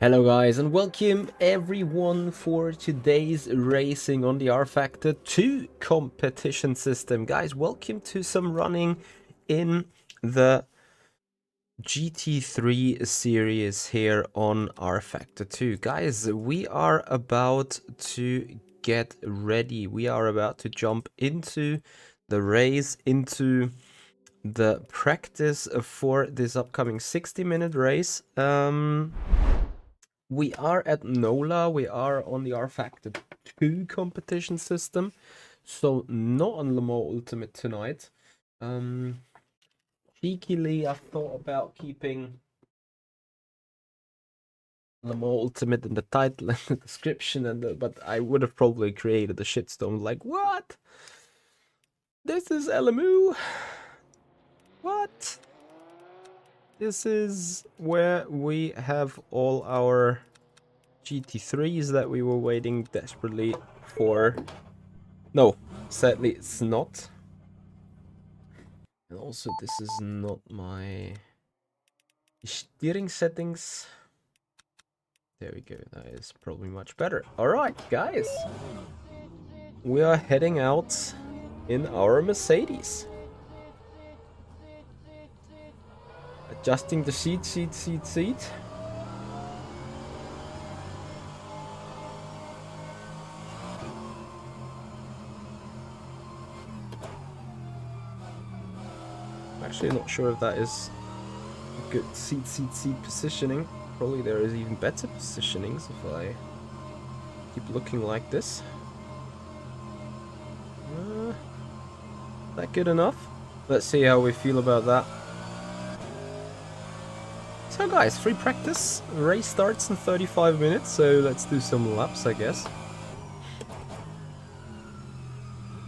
Hello guys and welcome everyone for today's racing on the rFactor 2 competition system. Guys, welcome to some running in the GT3 series here on rFactor 2. Guys, we are about to get ready. We are about to jump into the race, into the practice for this upcoming 60-minute race. We are at Nola. We are on the rFactor 2 competition system, so not on Le Mans Ultimate tonight. Cheekily, I thought about keeping Le Mans Ultimate in the title and the description, but I would have probably created a shitstorm like, what? This is LMU? What? This is where we have all our GT3s that we were waiting desperately for. No, sadly it's not. And also this is not my steering settings. There we go, that is probably much better. Alright guys, we are heading out in our Mercedes. Adjusting the seat. Actually not sure if that is a good seat positioning. Probably there is even better positionings if I keep looking like this. That good enough? Let's see how we feel about that. So guys, free practice. Race starts in 35 minutes, so let's do some laps, I guess.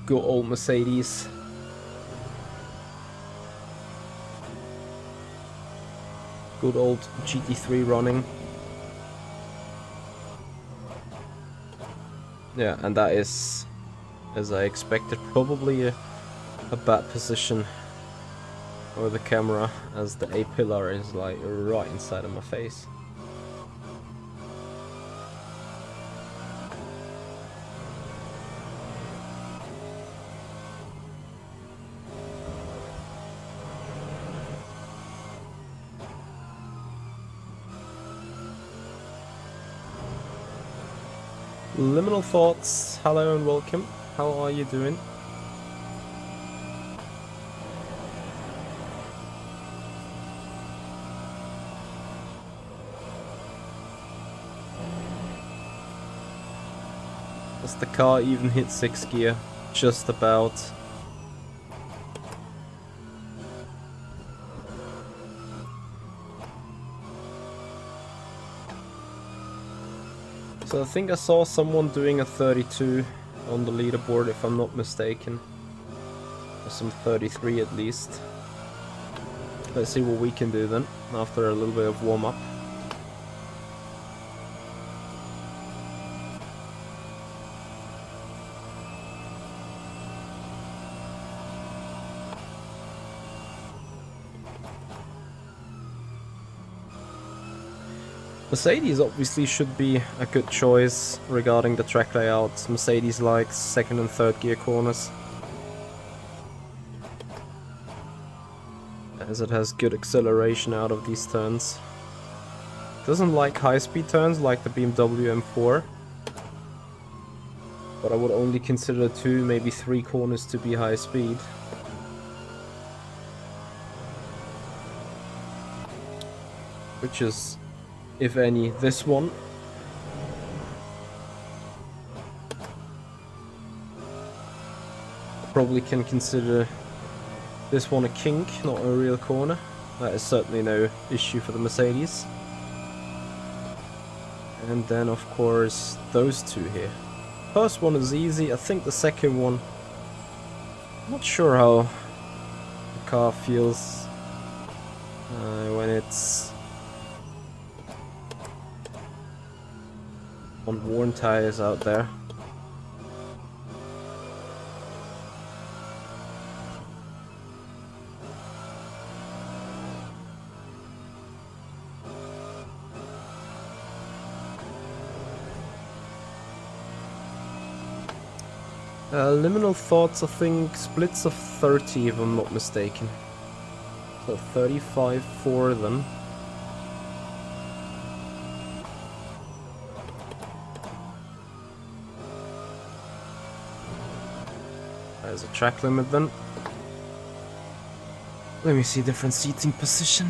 Good old Mercedes. Good old GT3 running. Yeah, and that is, as I expected, probably a bad position for the camera, as the A-pillar is like right inside of my face. Liminal thoughts, hello and welcome. How are you doing? Does the car even hit 6th gear? Just about. So I think I saw someone doing a 32 on the leaderboard, if I'm not mistaken. Or some 33 at least. Let's see what we can do then, after a little bit of warm-up. Mercedes obviously should be a good choice regarding the track layout. Mercedes likes 2nd and 3rd gear corners, as it has good acceleration out of these turns. Doesn't like high speed turns like the BMW M4, but I would only consider 2, maybe 3 corners to be high speed. Which is, if any, this one. Probably can consider this one a kink, not a real corner. That is certainly no issue for the Mercedes. And then of course those two here. First one is easy. I think the second one, I'm not sure how the car feels when it's on worn tires out there. Liminal thoughts, I think splits of 30 if I'm not mistaken. So 35 for them. There's a track limit then. Let me see different seating position.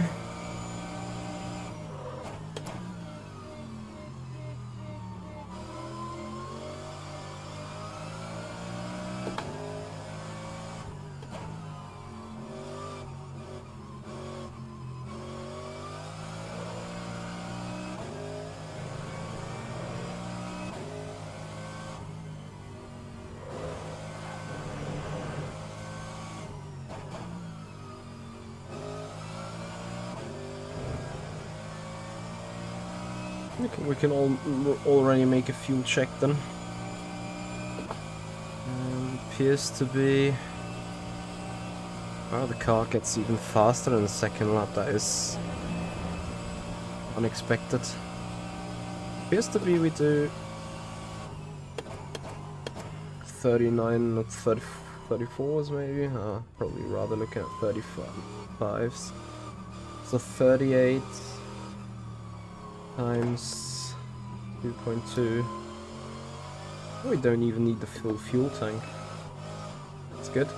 Okay, we can already make a fuel check then. Appears to be... Oh, the car gets even faster in the second lap. That is unexpected. Appears to be we do 39, not 30, 34s maybe. Probably rather looking at 35s. So 38 times 2.2. We don't even need the full fuel tank. That's good.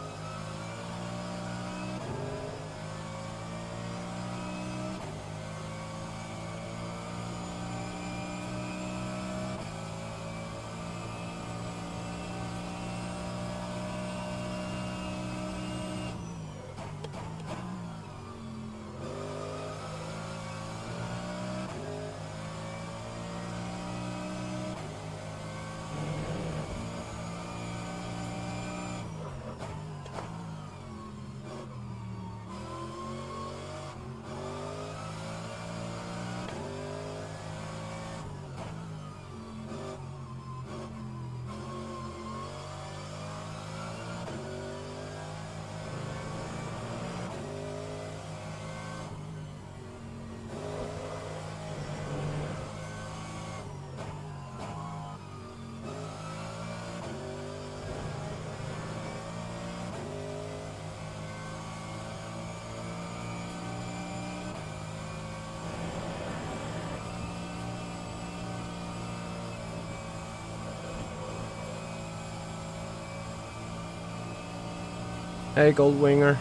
Hey, Goldwinger.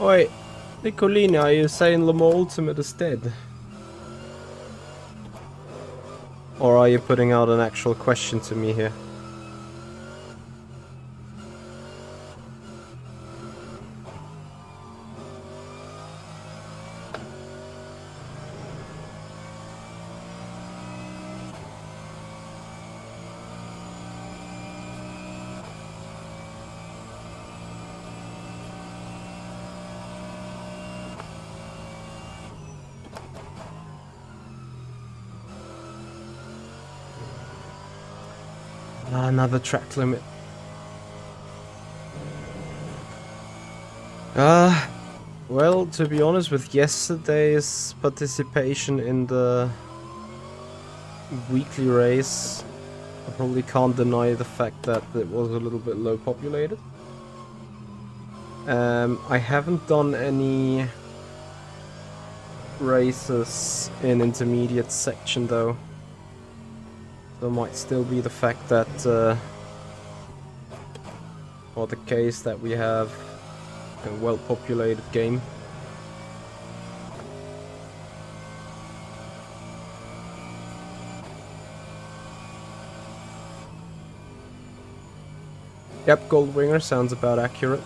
Oi, Nicolini, are you saying Le Mans Ultimate is dead? Or are you putting out an actual question to me here? Another track limit. Well, to be honest, with yesterday's participation in the weekly race, I probably can't deny the fact that it was a little bit low populated. I haven't done any races in intermediate section though. So it might still be the fact that, or the case that we have a well-populated game. Yep, Goldwinger sounds about accurate.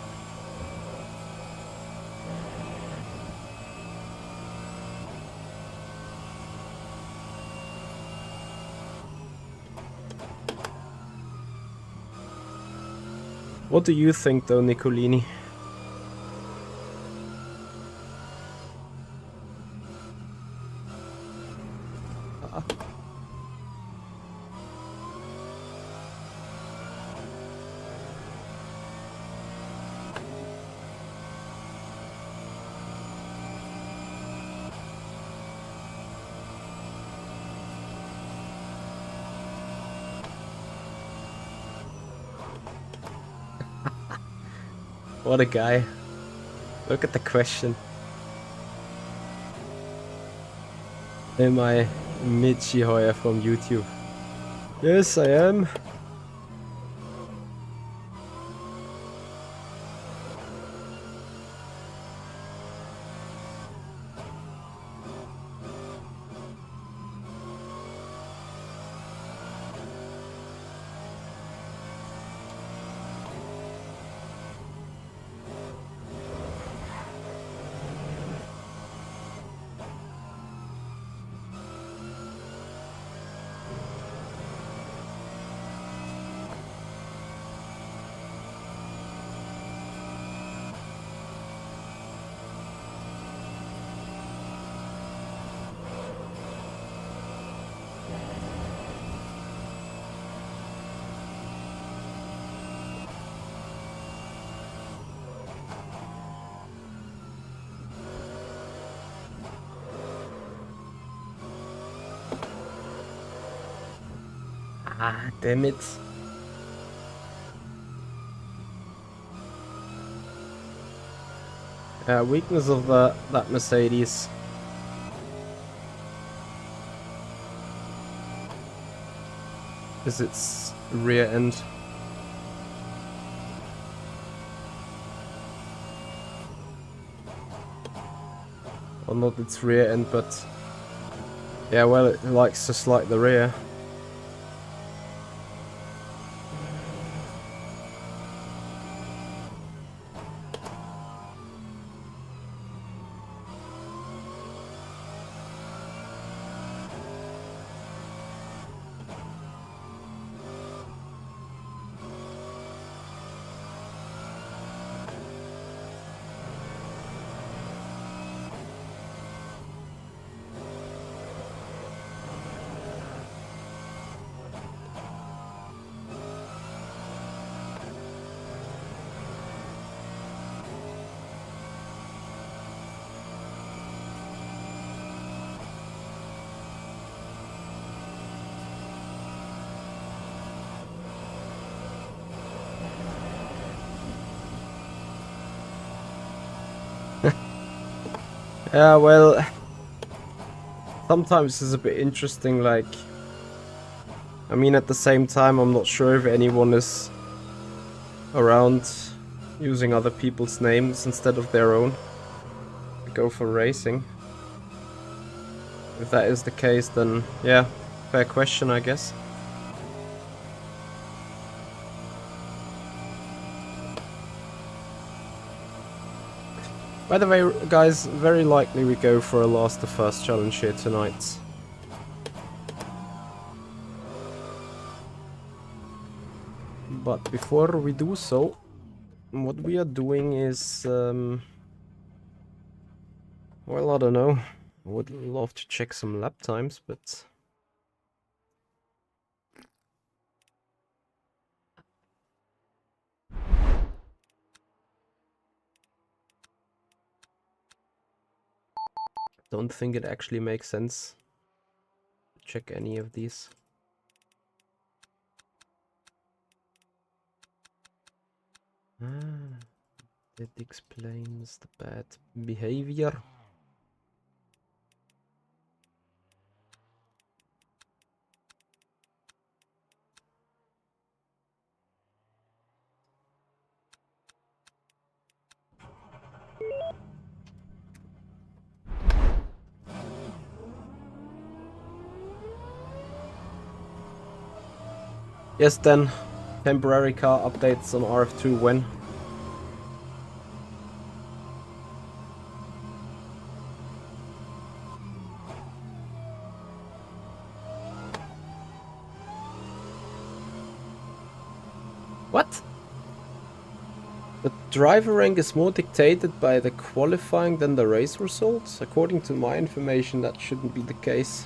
What do you think though, Nicolini? What a guy. Look at the question. Am I Michi Hoyer from YouTube? Yes, I am. Ah, damn it. Weakness of that Mercedes. Is its rear end. Well, not its rear end, but yeah, well, it likes to slide the rear. Yeah, well, sometimes it's a bit interesting, like, I mean, at the same time, I'm not sure if anyone is around using other people's names instead of their own to go for racing. If that is the case, then yeah, fair question, I guess. By the way, guys, very likely we go for a last to first challenge here tonight. But before we do so, what we are doing is, well, I don't know. I would love to check some lap times, but don't think it actually makes sense to check any of these. That explains the bad behavior. Yes, then. Temporary car updates on RF2 when? What? The driver rank is more dictated by the qualifying than the race results? According to my information, that shouldn't be the case.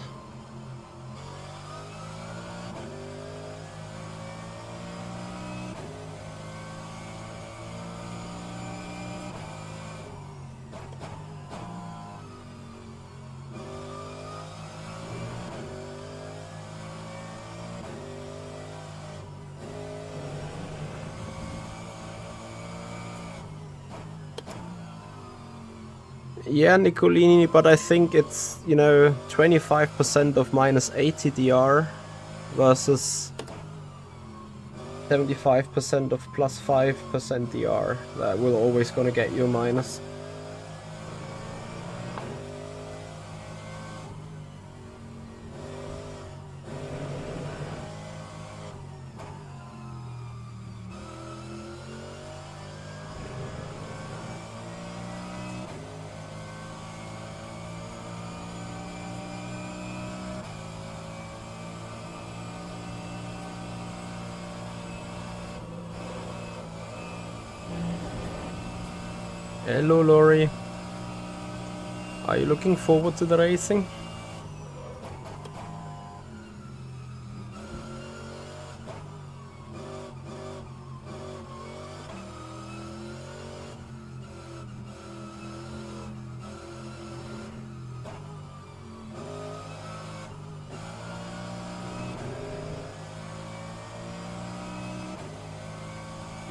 Yeah, Nicolini, but I think it's, you know, 25% of minus 80 DR versus 75% of plus 5% DR. That will always gonna get you a minus. Hello, Lori. Are you looking forward to the racing?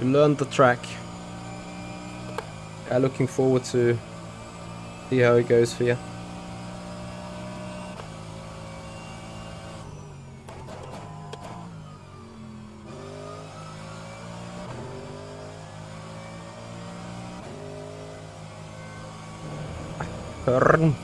You learned the track. I'm looking forward to see how it goes for you. Turn.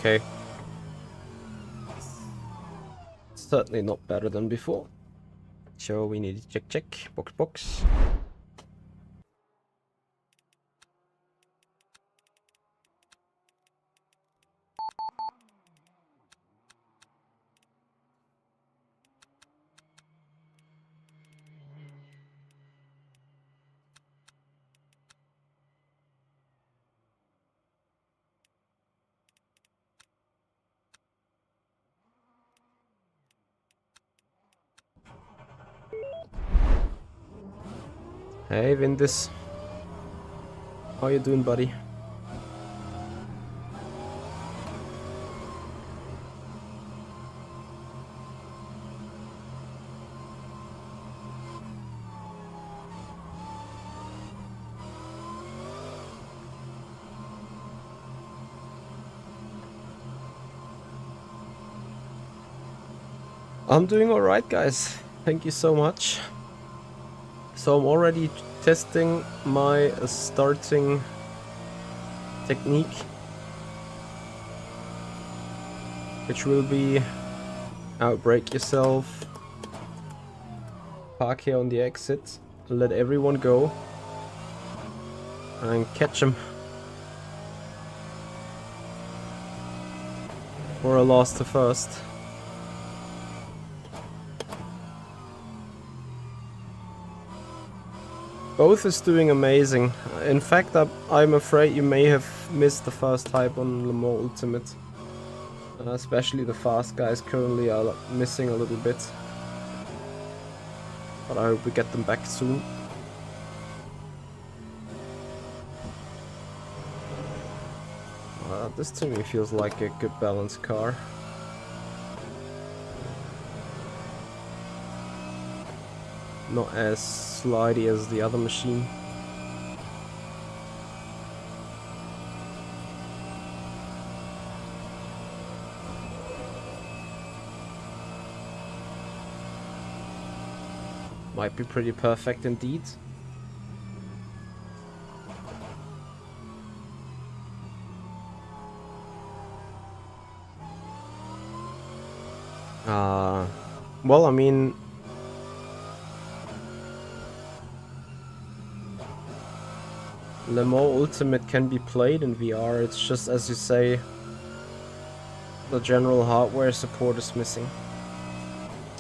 Okay. Certainly not better than before. So we need to check. Box. Hey, Vindis. How you doing, buddy? I'm doing alright, guys. Thank you so much. So I'm already testing my starting technique, which will be outbrake yourself, park here on the exit, let everyone go, and catch them for a last to first. Both is doing amazing. In fact, I'm afraid you may have missed the first hype on Le Mans Ultimate. Especially the fast guys currently are missing a little bit. But I hope we get them back soon. This to me feels like a good balanced car. Not as slidey as the other machine. Might be pretty perfect indeed. Well, I mean, Le Mans Ultimate can be played in VR, it's just, as you say, the general hardware support is missing.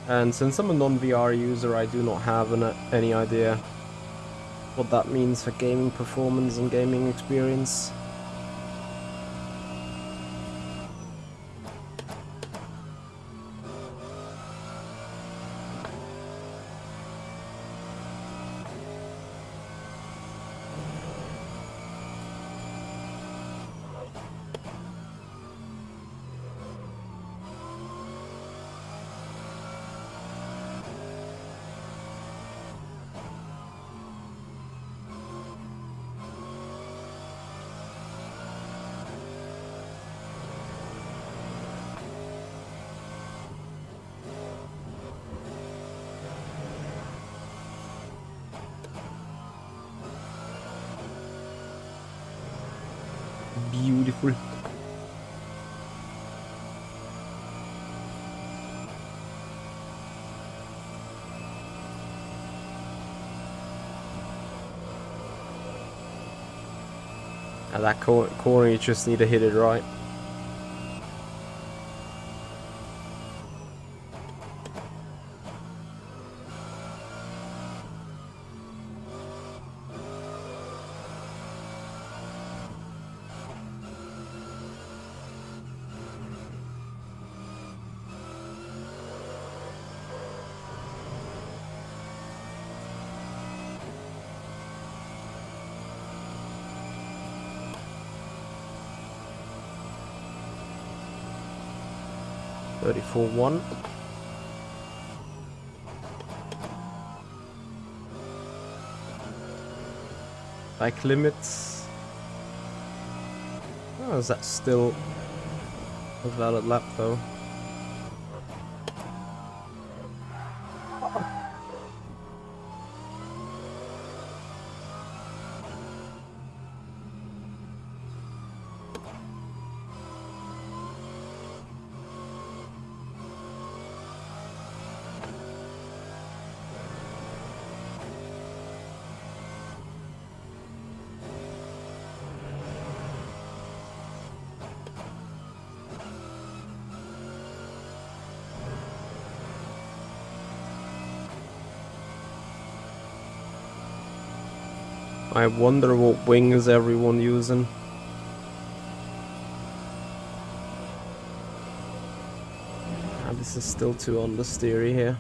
And since I'm a non-VR user, I do not have any idea what that means for gaming performance and gaming experience. full. At that corner, you just need to hit it right. .34.1. Bike limits. Oh, is that still a valid lap though? I wonder what wing is everyone using. And this is still too understeery here.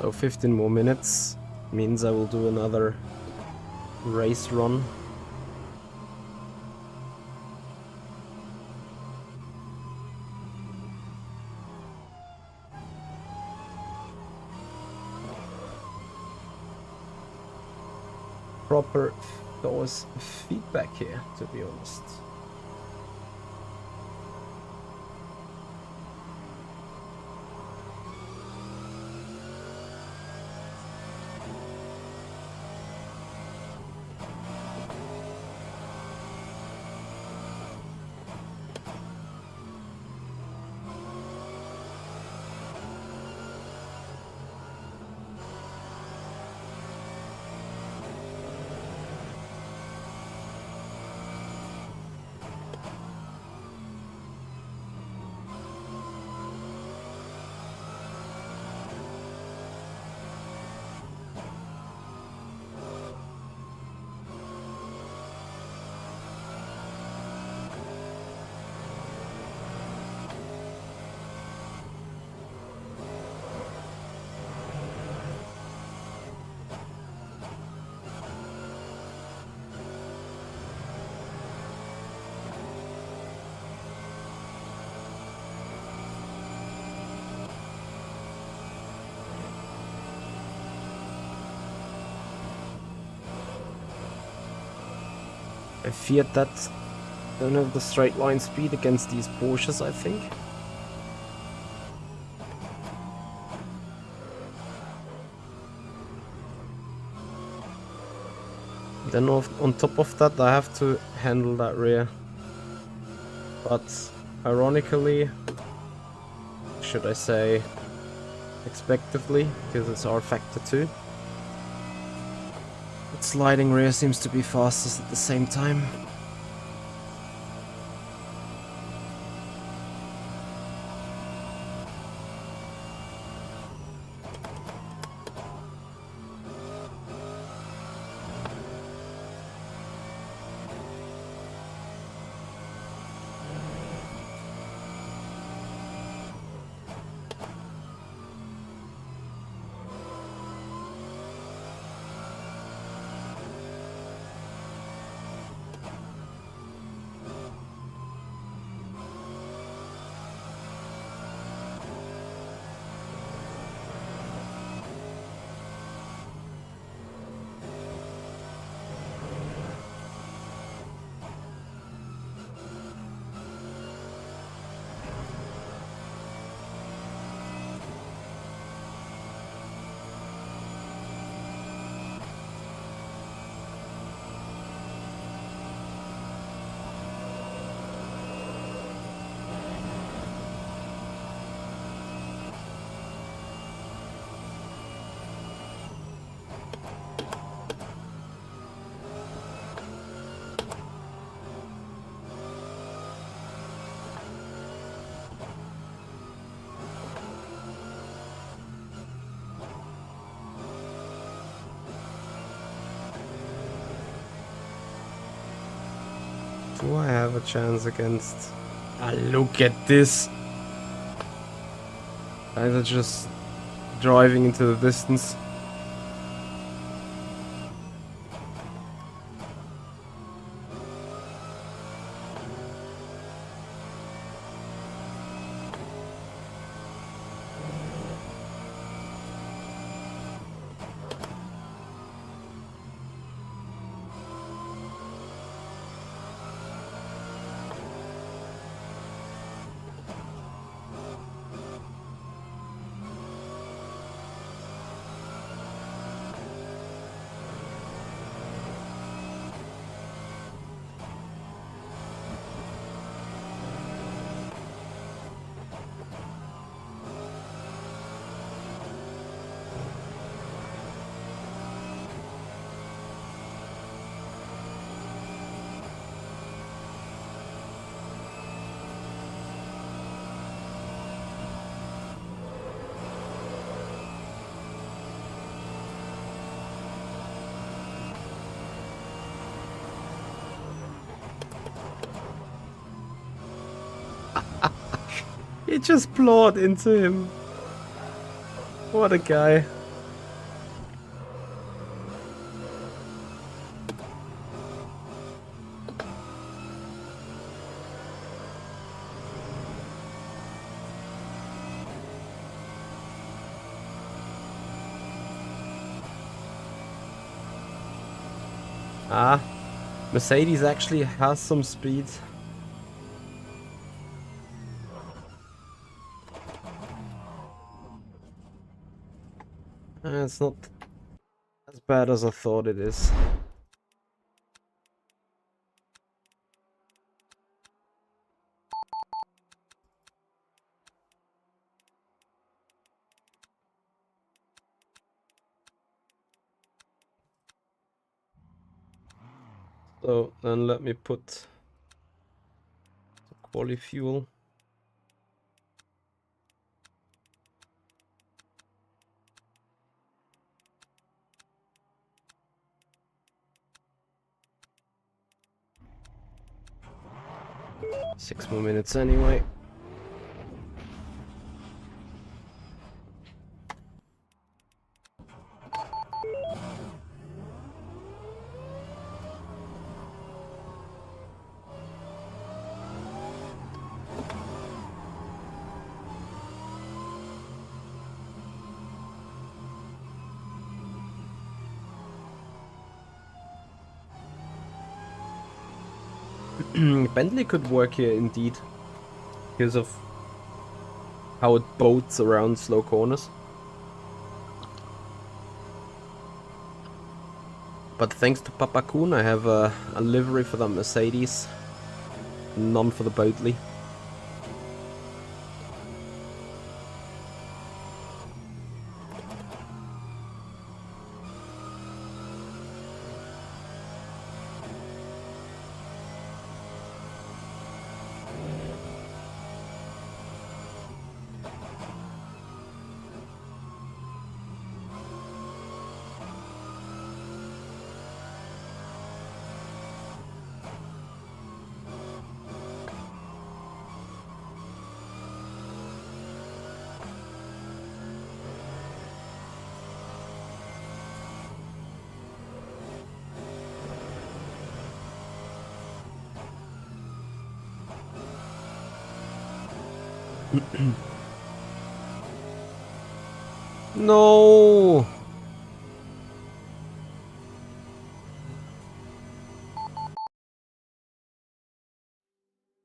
So 15 more minutes means I will do another race run. Proper force feedback here, to be honest. I feared that don't have the straight line speed against these Porsches, I think. Then on top of that, I have to handle that rear. But ironically, should I say expectedly, because it's rFactor 2. Its sliding rear seems to be fastest at the same time. Do I have a chance against... Ah, look at this! Guys are just driving into the distance. He just plowed into him. What a guy. Ah, Mercedes actually has some speed. It's not as bad as I thought it is. So then let me put the quali fuel. Six more minutes anyway. Bentley could work here indeed, because of how it boats around slow corners. But thanks to Papa Kun, I have a livery for the Mercedes, none for the Bentley. No!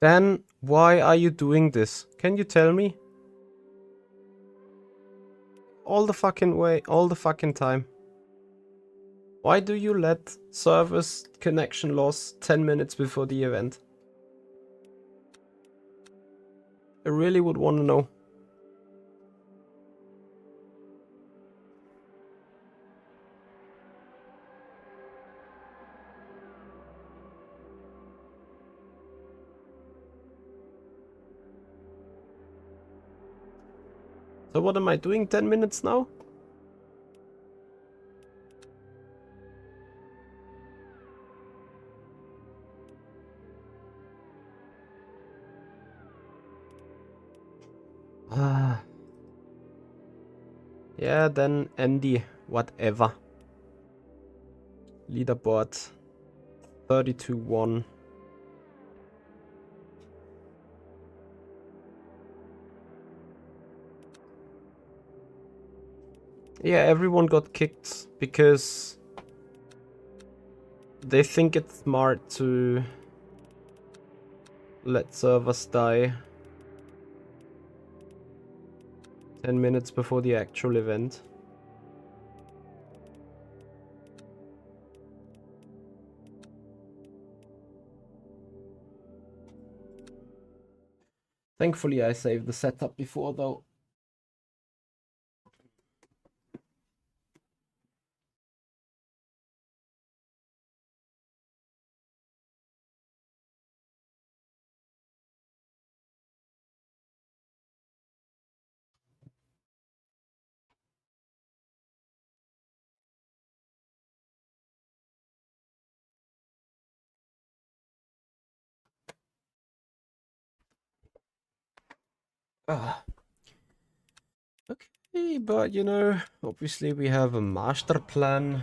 Dan, why are you doing this? Can you tell me? All the fucking way, all the fucking time. Why do you let service connection loss 10 minutes before the event? I really would want to know. So what am I doing 10 minutes now? Yeah, then Andy, whatever. Leaderboard 32-1. Yeah, everyone got kicked because they think it's smart to let servers die 10 minutes before the actual event. Thankfully I saved the setup before though. Okay, but you know, obviously we have a master plan.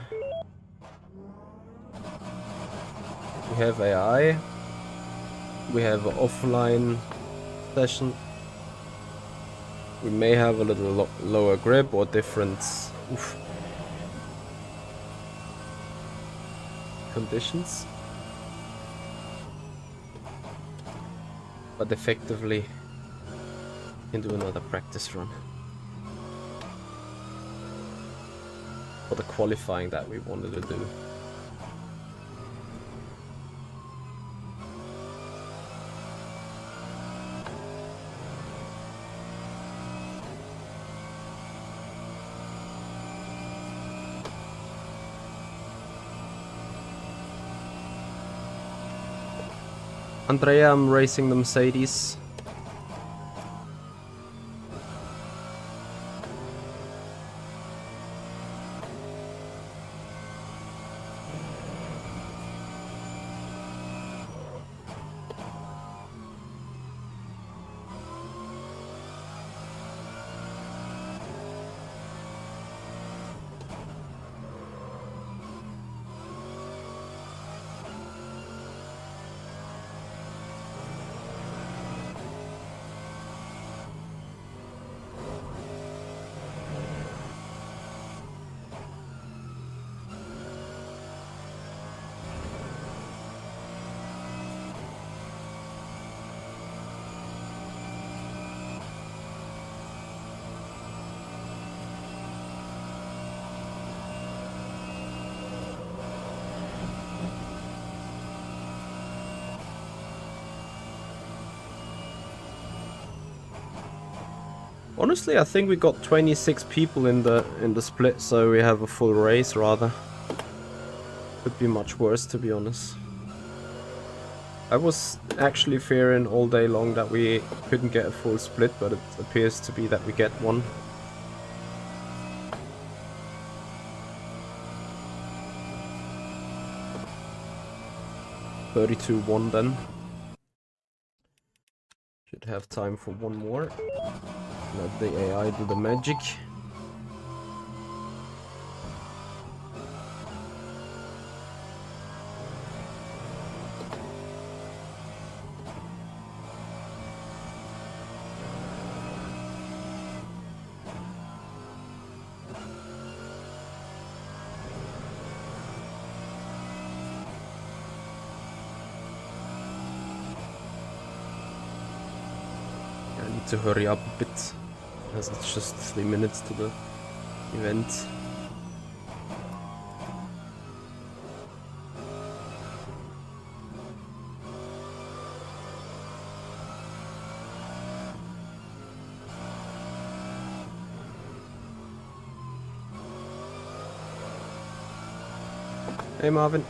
We have AI. We have an offline session. We may have a little lower grip or different conditions. But effectively, we can do another practice run. For the qualifying that we wanted to do. Andrea, I'm racing the Mercedes. Honestly, I think we got 26 people in the split, so we have a full race rather. Could be much worse, to be honest. I was actually fearing all day long that we couldn't get a full split, but it appears to be that we get one. (32-1) then. Should have time for one more. Let the AI do the magic. I need to hurry up a bit, as it's just 3 minutes to the event. Hey Marvin.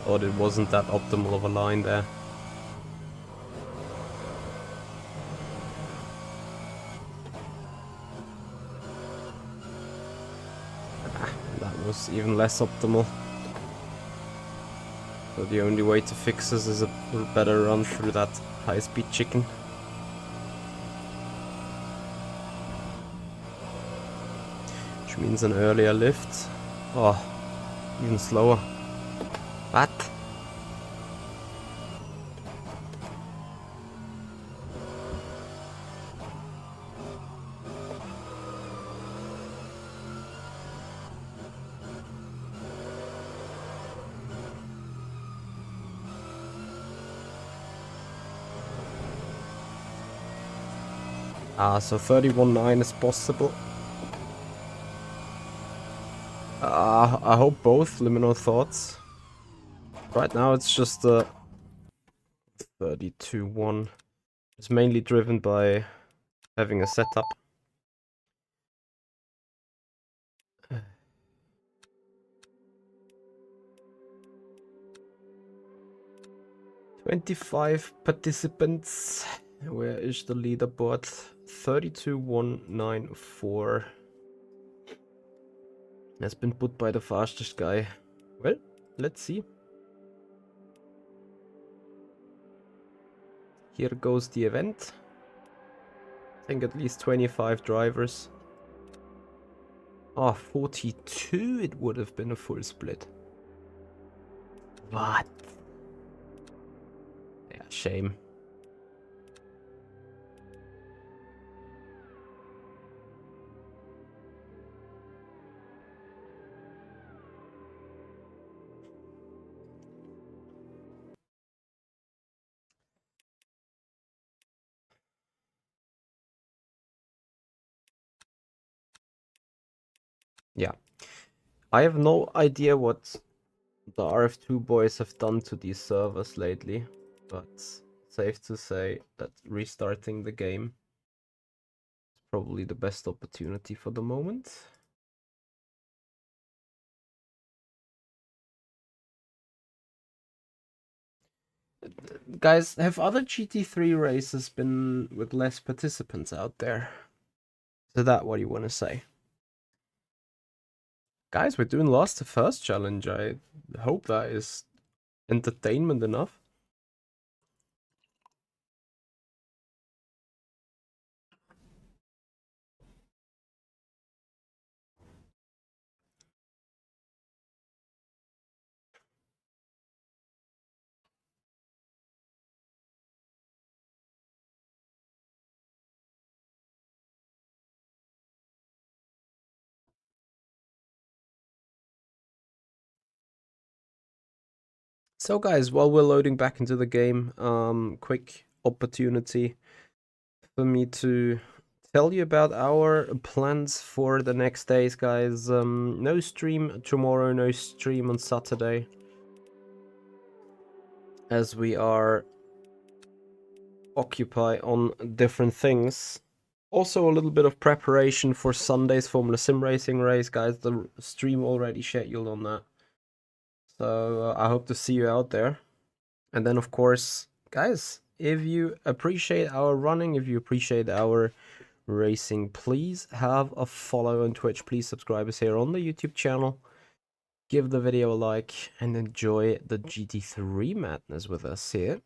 thought it wasn't that optimal of a line there. That was even less optimal. So the only way to fix this is a better run through that high-speed chicken. Which means an earlier lift. Oh, even slower. What? So 31.9 is possible. I hope both. Let me know thoughts. Right now it's just 32.1. It's mainly driven by having a setup. "25 participants. Where is the leaderboard? 32.194. Has been put by the fastest guy. Well, let's see. Here goes the event. I think at least 25 drivers. Oh, 42 it would have been a full split. What? Yeah, shame. Yeah. I have no idea what the RF2 boys have done to these servers lately, but safe to say that restarting the game is probably the best opportunity for the moment. Guys, have other GT3 races been with less participants out there? Is that what you want to say? Guys, we're doing last to first challenge. I hope that is entertainment enough. So guys, while we're loading back into the game, quick opportunity for me to tell you about our plans for the next days, guys. No stream tomorrow, no stream on Saturday, as we are occupied on different things. Also a little bit of preparation for Sunday's Formula Simracing race, guys. The stream already scheduled on that. So I hope to see you out there. And then, of course, guys, if you appreciate our running, if you appreciate our racing, please have a follow on Twitch. Please subscribe us here on the YouTube channel. Give the video a like and enjoy the GT3 madness with us here.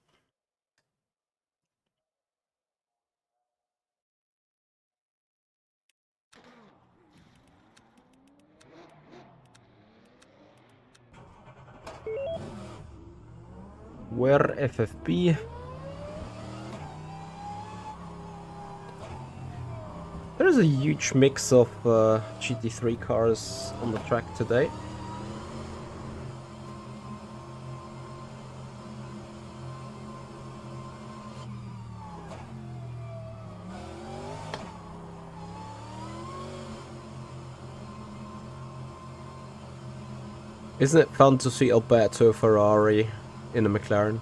Where FFP? There's a huge mix of GT3 cars on the track today. Isn't it fun to see Alberto Ferrari in a McLaren?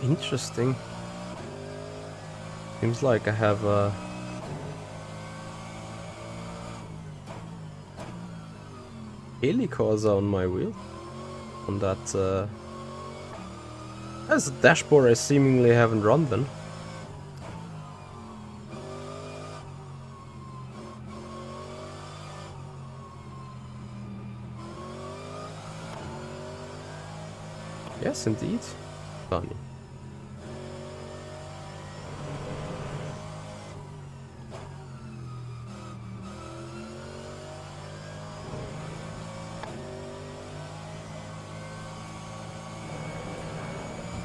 Interesting. Seems like I have helicar's on my wheel. On that as a dashboard I seemingly haven't run then. Yes, indeed. Funny.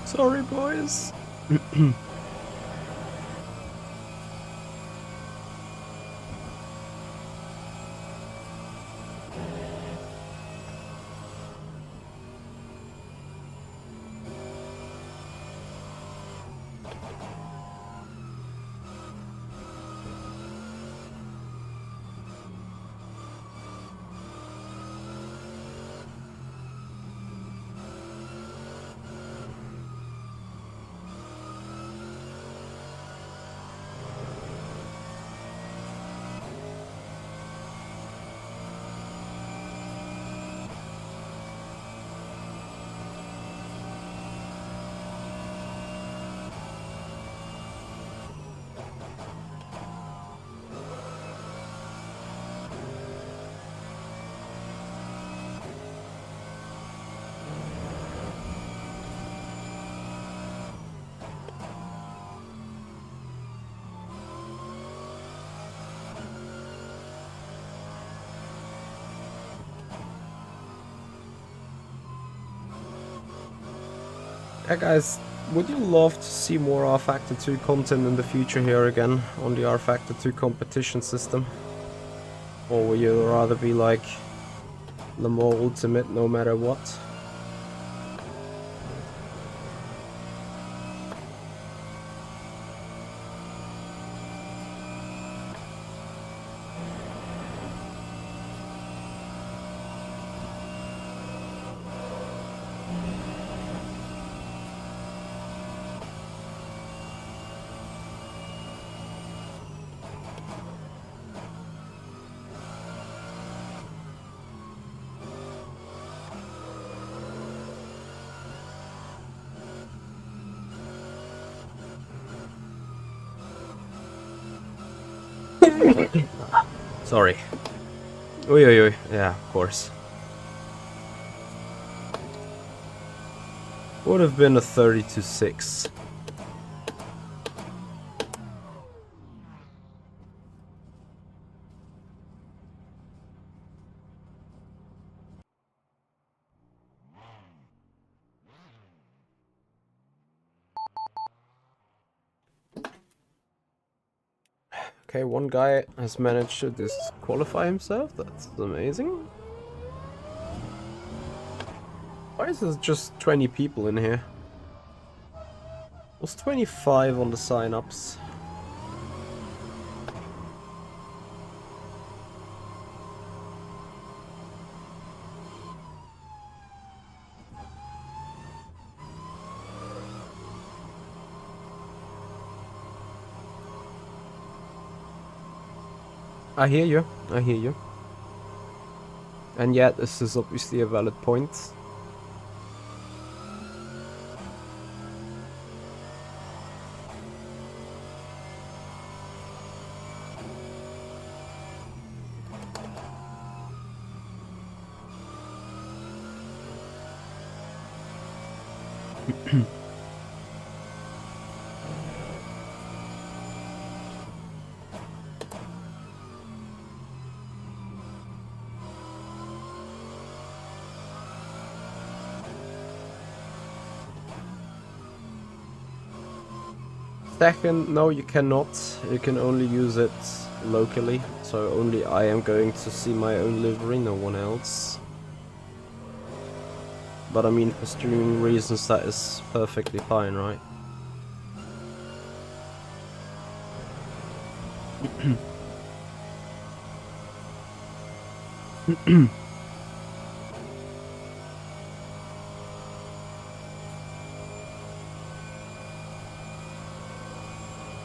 Sorry, boys. Yeah, guys, would you love to see more rFactor 2 content in the future here again on the rFactor 2 competition system? Or would you rather be like Le Mans Ultimate no matter what? Sorry. Oi, oi, oi. Yeah, of course. Would have been a 30-6. Okay, one guy has managed to disqualify himself. That's amazing. Why is there just 20 people in here? Was 25 on the sign-ups. I hear you, I hear you. And yet, this is obviously a valid point. Second, no, you cannot. You can only use it locally. So only I am going to see my own livery, no one else. But I mean, for streaming reasons, that is perfectly fine, right?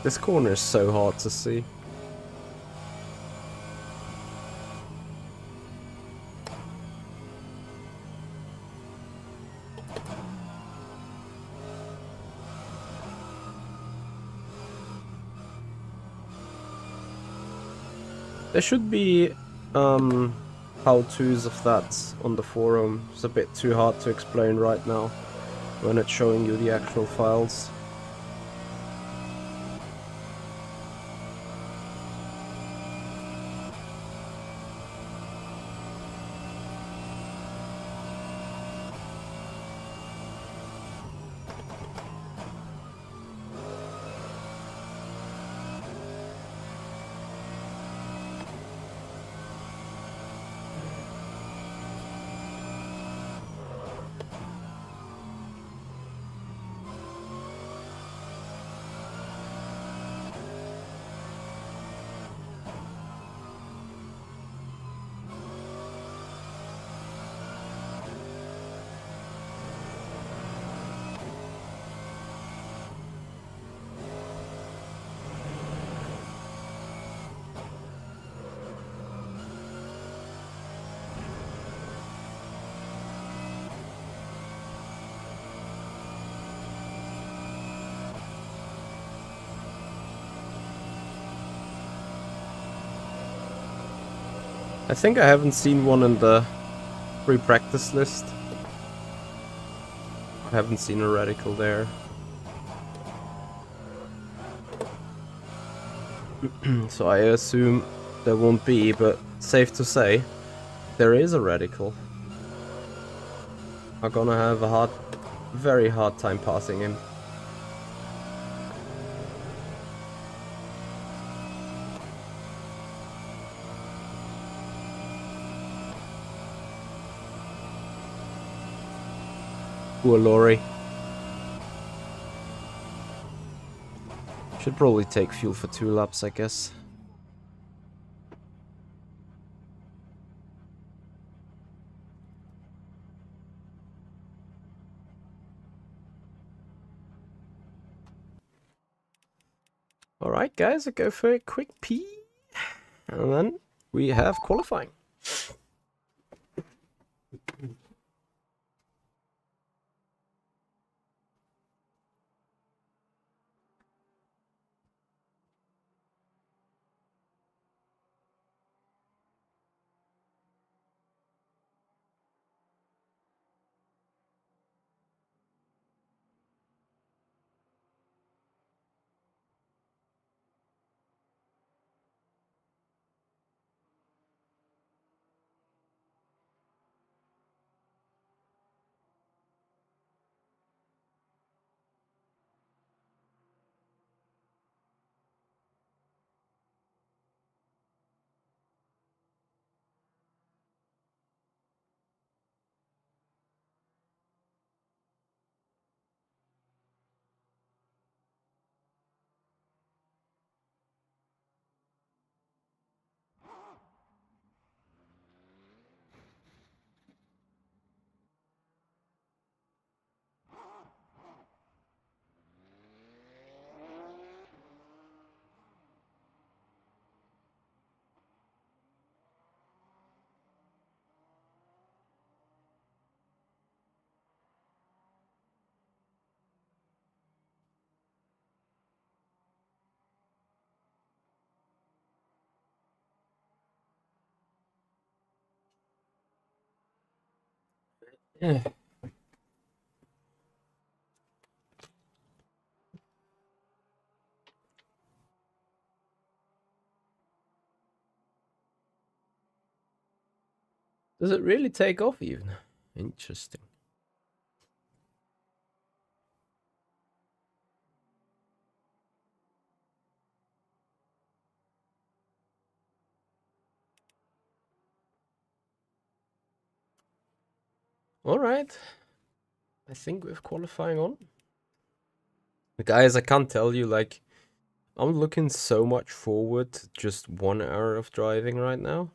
This corner is so hard to see. There should be how-tos of that on the forum. It's a bit too hard to explain right now when it's showing you the actual files. I think I haven't seen one in the free practice list. I haven't seen a radical there. So I assume there won't be, but safe to say, there is a radical. I'm gonna have a very hard time passing him. Poor lorry. Should probably take fuel for 2 laps, I guess. Alright guys, I go for a quick pee. And then we have qualifying. Yeah. Does it really take off even? Interesting. Alright. I think we're qualifying on. Guys, I can't tell you, like, I'm looking so much forward to just 1 hour of driving right now.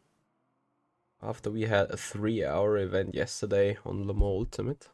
After we had a 3-hour event yesterday on Le Mans Ultimate.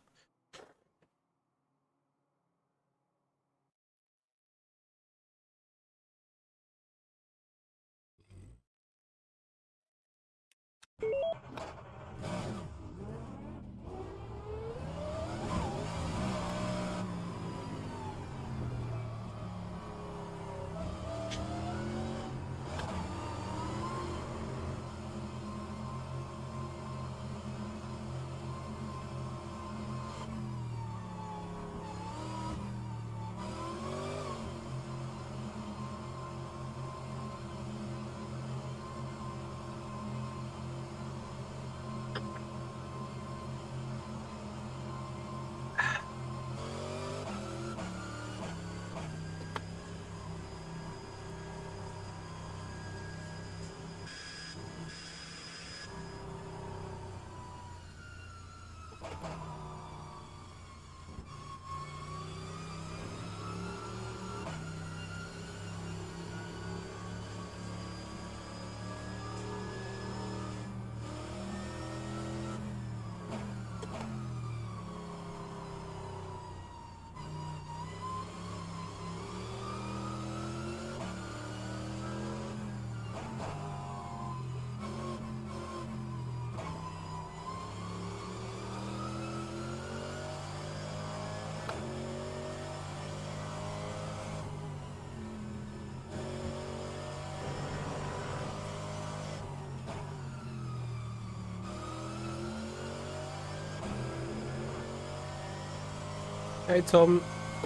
Hey Tom,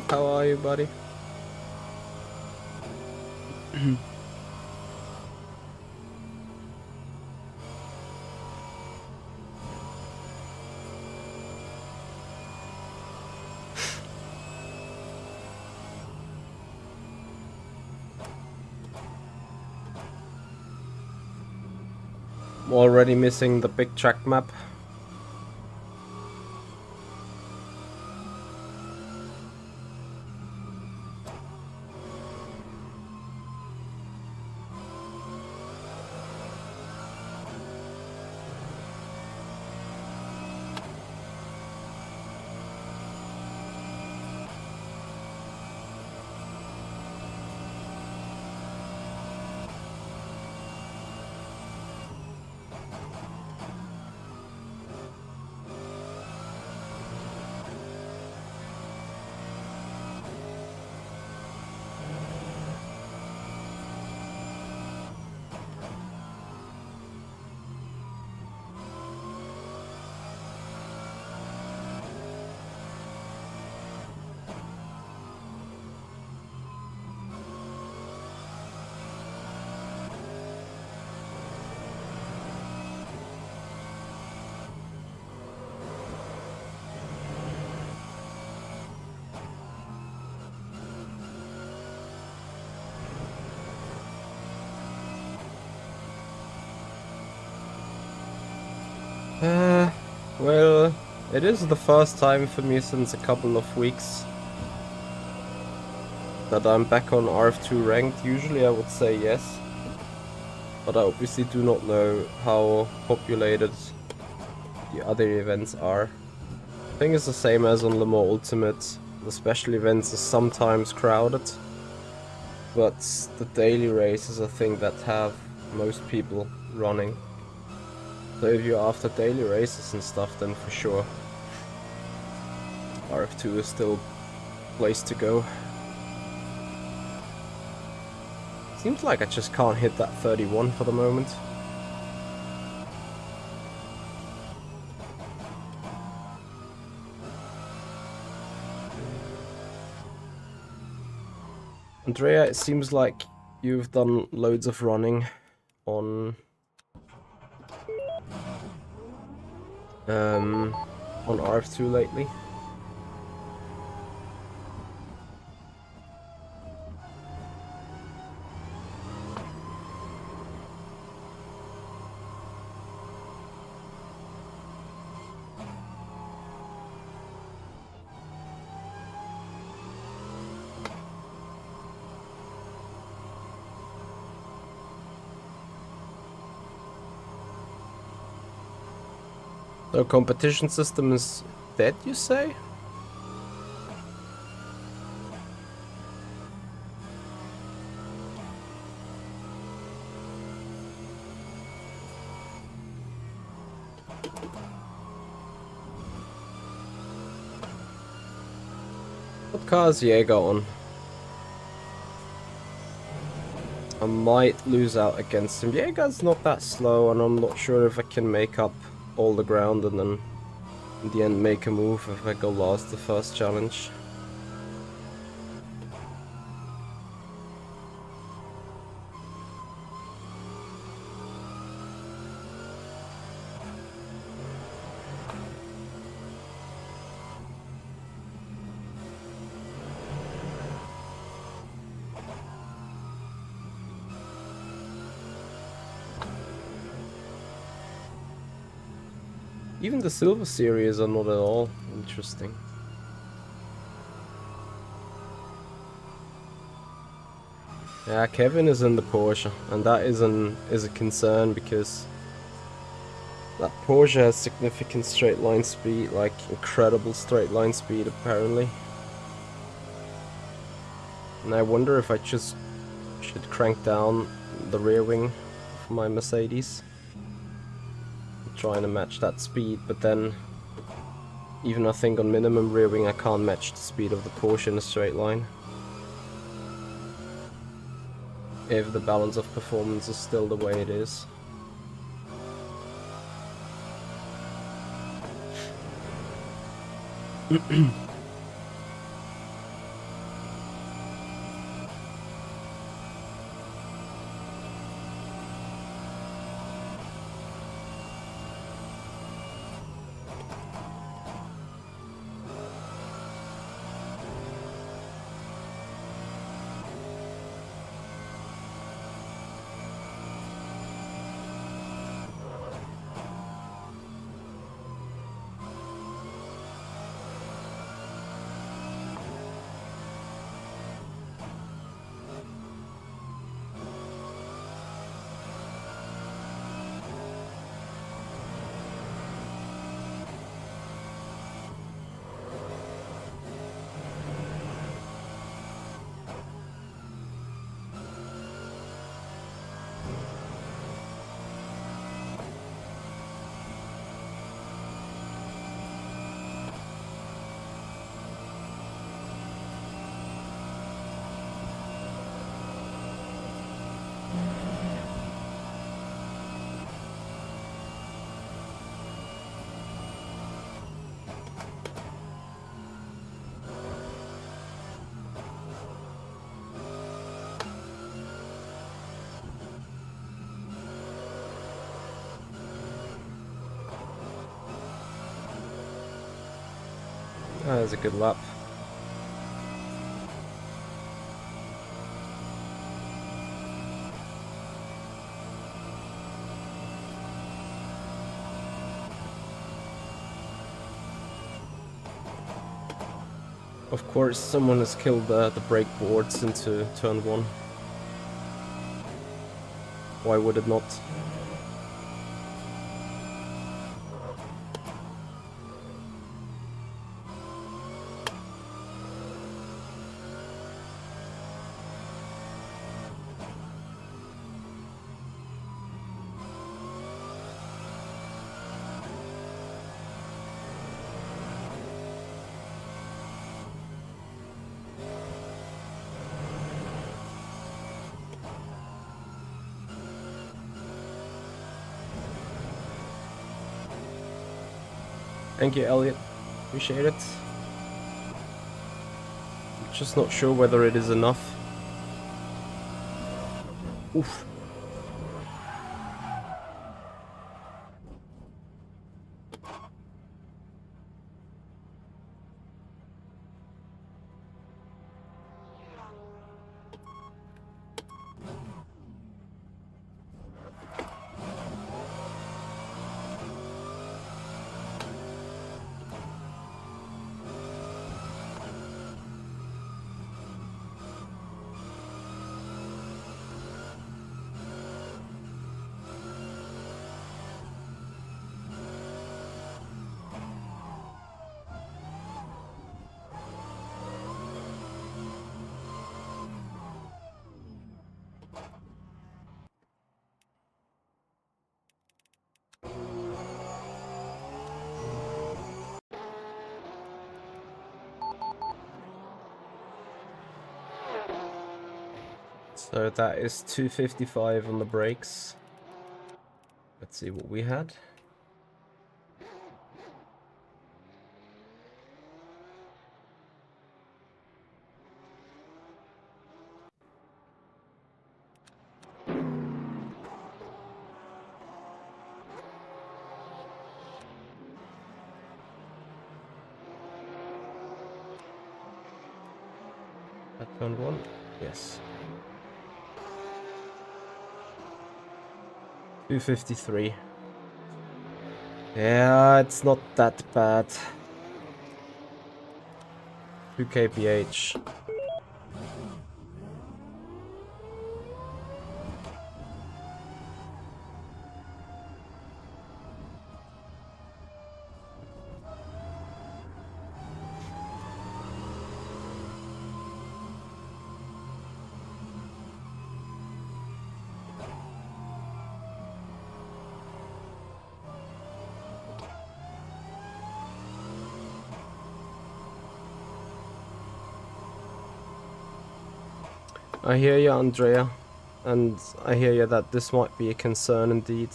how are you, buddy? I'm already missing the big track map. Well, it is the first time for me since a couple of weeks that I'm back on RF2 ranked. Usually I would say yes, but I obviously do not know how populated the other events are. I think it's the same as on Le Mans Ultimate. The special events are sometimes crowded, but the daily races I think that have most people running. So if you're after daily races and stuff, then for sure RF2 is still a place to go. Seems like I just can't hit that 31 for the moment. Andrea, it seems like you've done loads of running on RF2 lately. So competition system is dead, you say? What car is Jaeger on? I might lose out against him. Jaeger's not that slow, and I'm not sure if I can make up all the ground and then in the end make a move if I go last the first challenge. Even the silver series are not at all interesting. Yeah, Kevin is in the Porsche, and that is a concern because that Porsche has significant straight line speed, like incredible straight line speed apparently. And I wonder if I just should crank down the rear wing of my Mercedes, trying to match that speed, but then even I think on minimum rear wing I can't match the speed of the Porsche in a straight line. If the balance of performance is still the way it is. That was a good lap. Of course, someone has killed the brake boards into turn 1. Why would it not? Thank you, Elliot. Appreciate it. I'm just not sure whether it is enough. Oof. So that is 255 on the brakes. Let's see what we had. At turn 1? Yes. 253. Yeah, it's not that bad. 2 kph. I hear you, Andrea, and I hear you that this might be a concern indeed.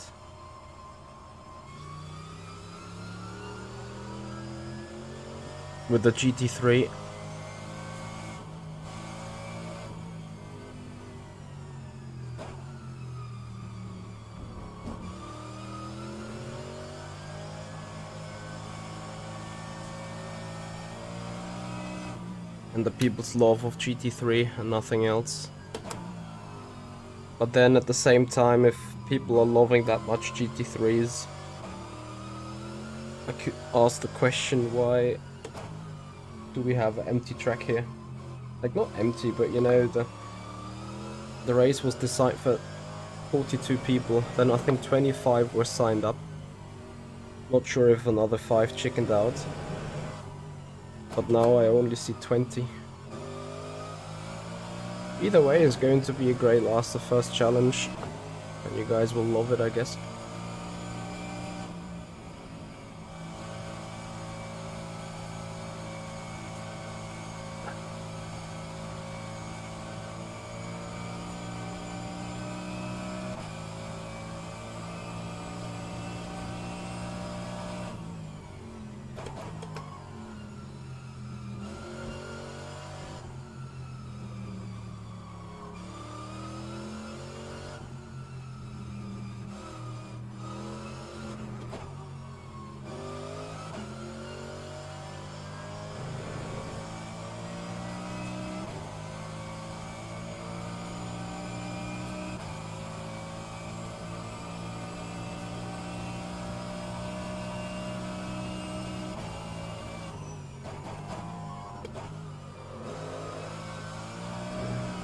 With the GT3. And the people's love of GT3 and nothing else. But then at the same time, if people are loving that much GT3s, I could ask the question, why do we have an empty track here? Like, not empty, but you know, the race was designed for 42 people, then I think 25 were signed up. Not sure if another 5 chickened out. But now I only see 20. Either way, it's going to be a great last, the first challenge. And you guys will love it, I guess.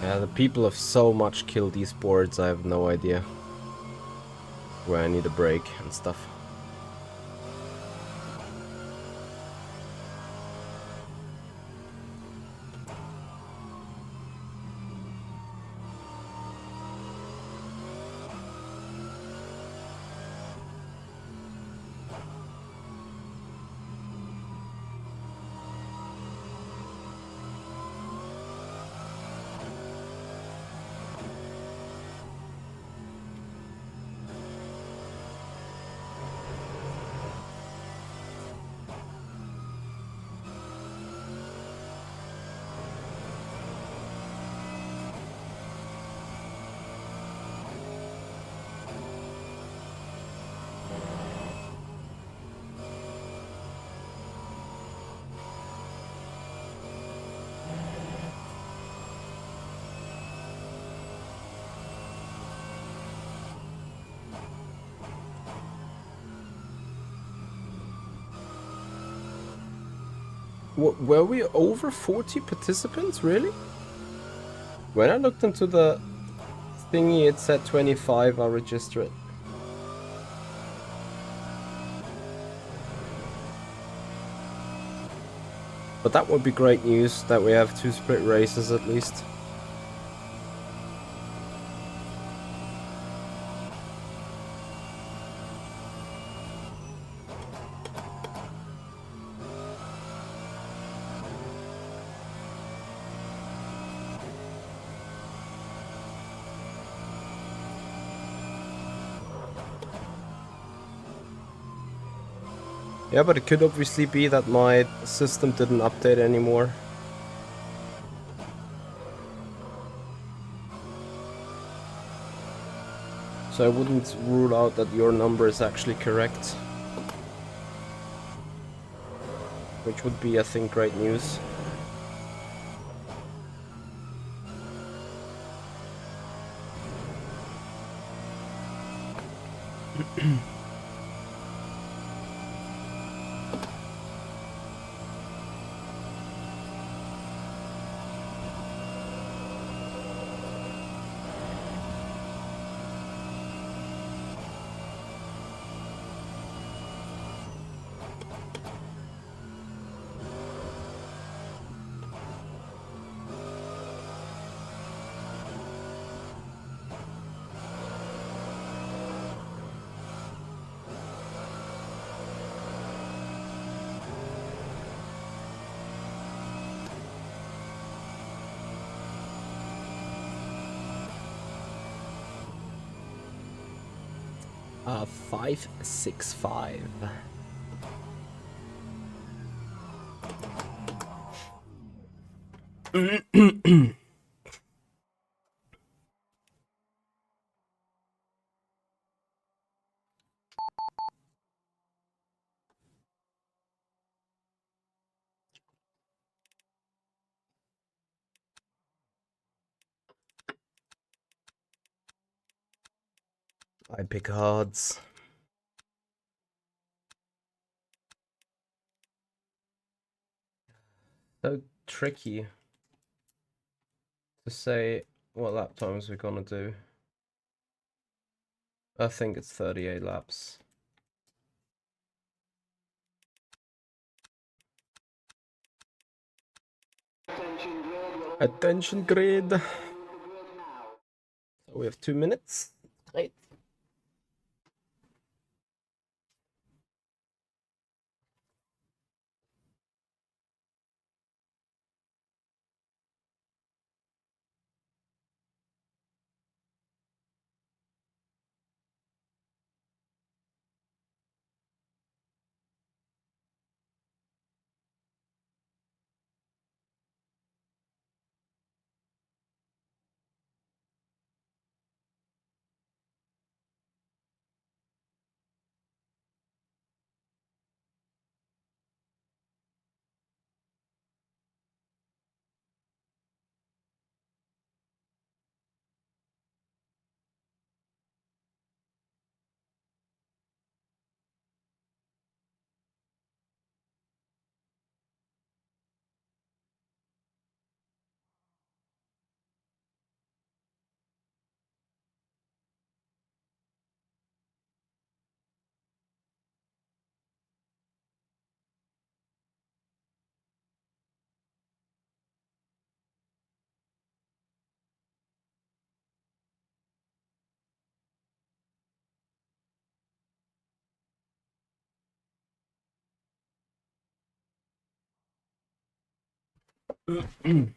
Yeah, the people have so much killed these boards, I have no idea where I need a break and stuff. Were we over 40 participants, really? When I looked into the thingy, it said 25, I'll register it. But that would be great news, that we have 2 split races at least. Yeah, but it could obviously be that my system didn't update anymore. So I wouldn't rule out that your number is actually correct. Which would be, I think, great news. Uh, 565. I pick cards. So tricky to say what lap times we're gonna do. I think it's 38 laps. Attention grid. So we have 2 minutes. Great. Kevin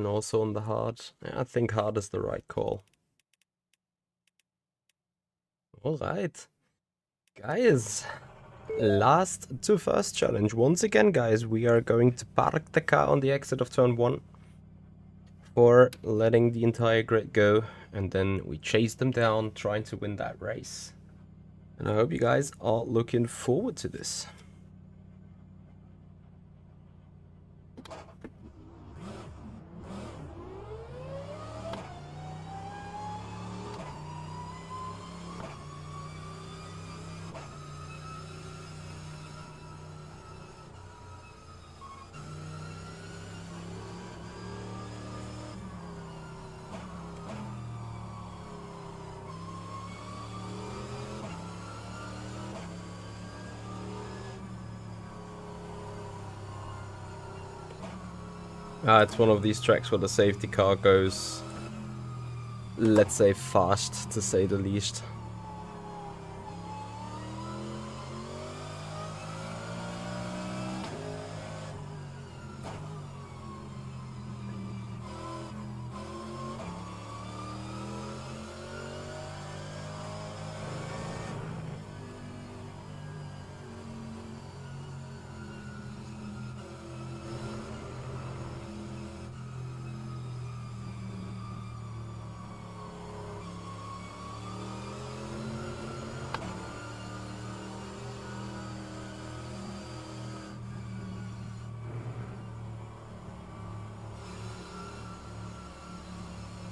also on the hard. Yeah, I think hard is the right call. Alright. Guys, last to first challenge. Once again, guys, we are going to park the car on the exit of turn 1 for letting the entire grid go, and then we chase them down, trying to win that race. And I hope you guys are looking forward to this. It's one of these tracks where the safety car goes, let's say, fast, to say the least.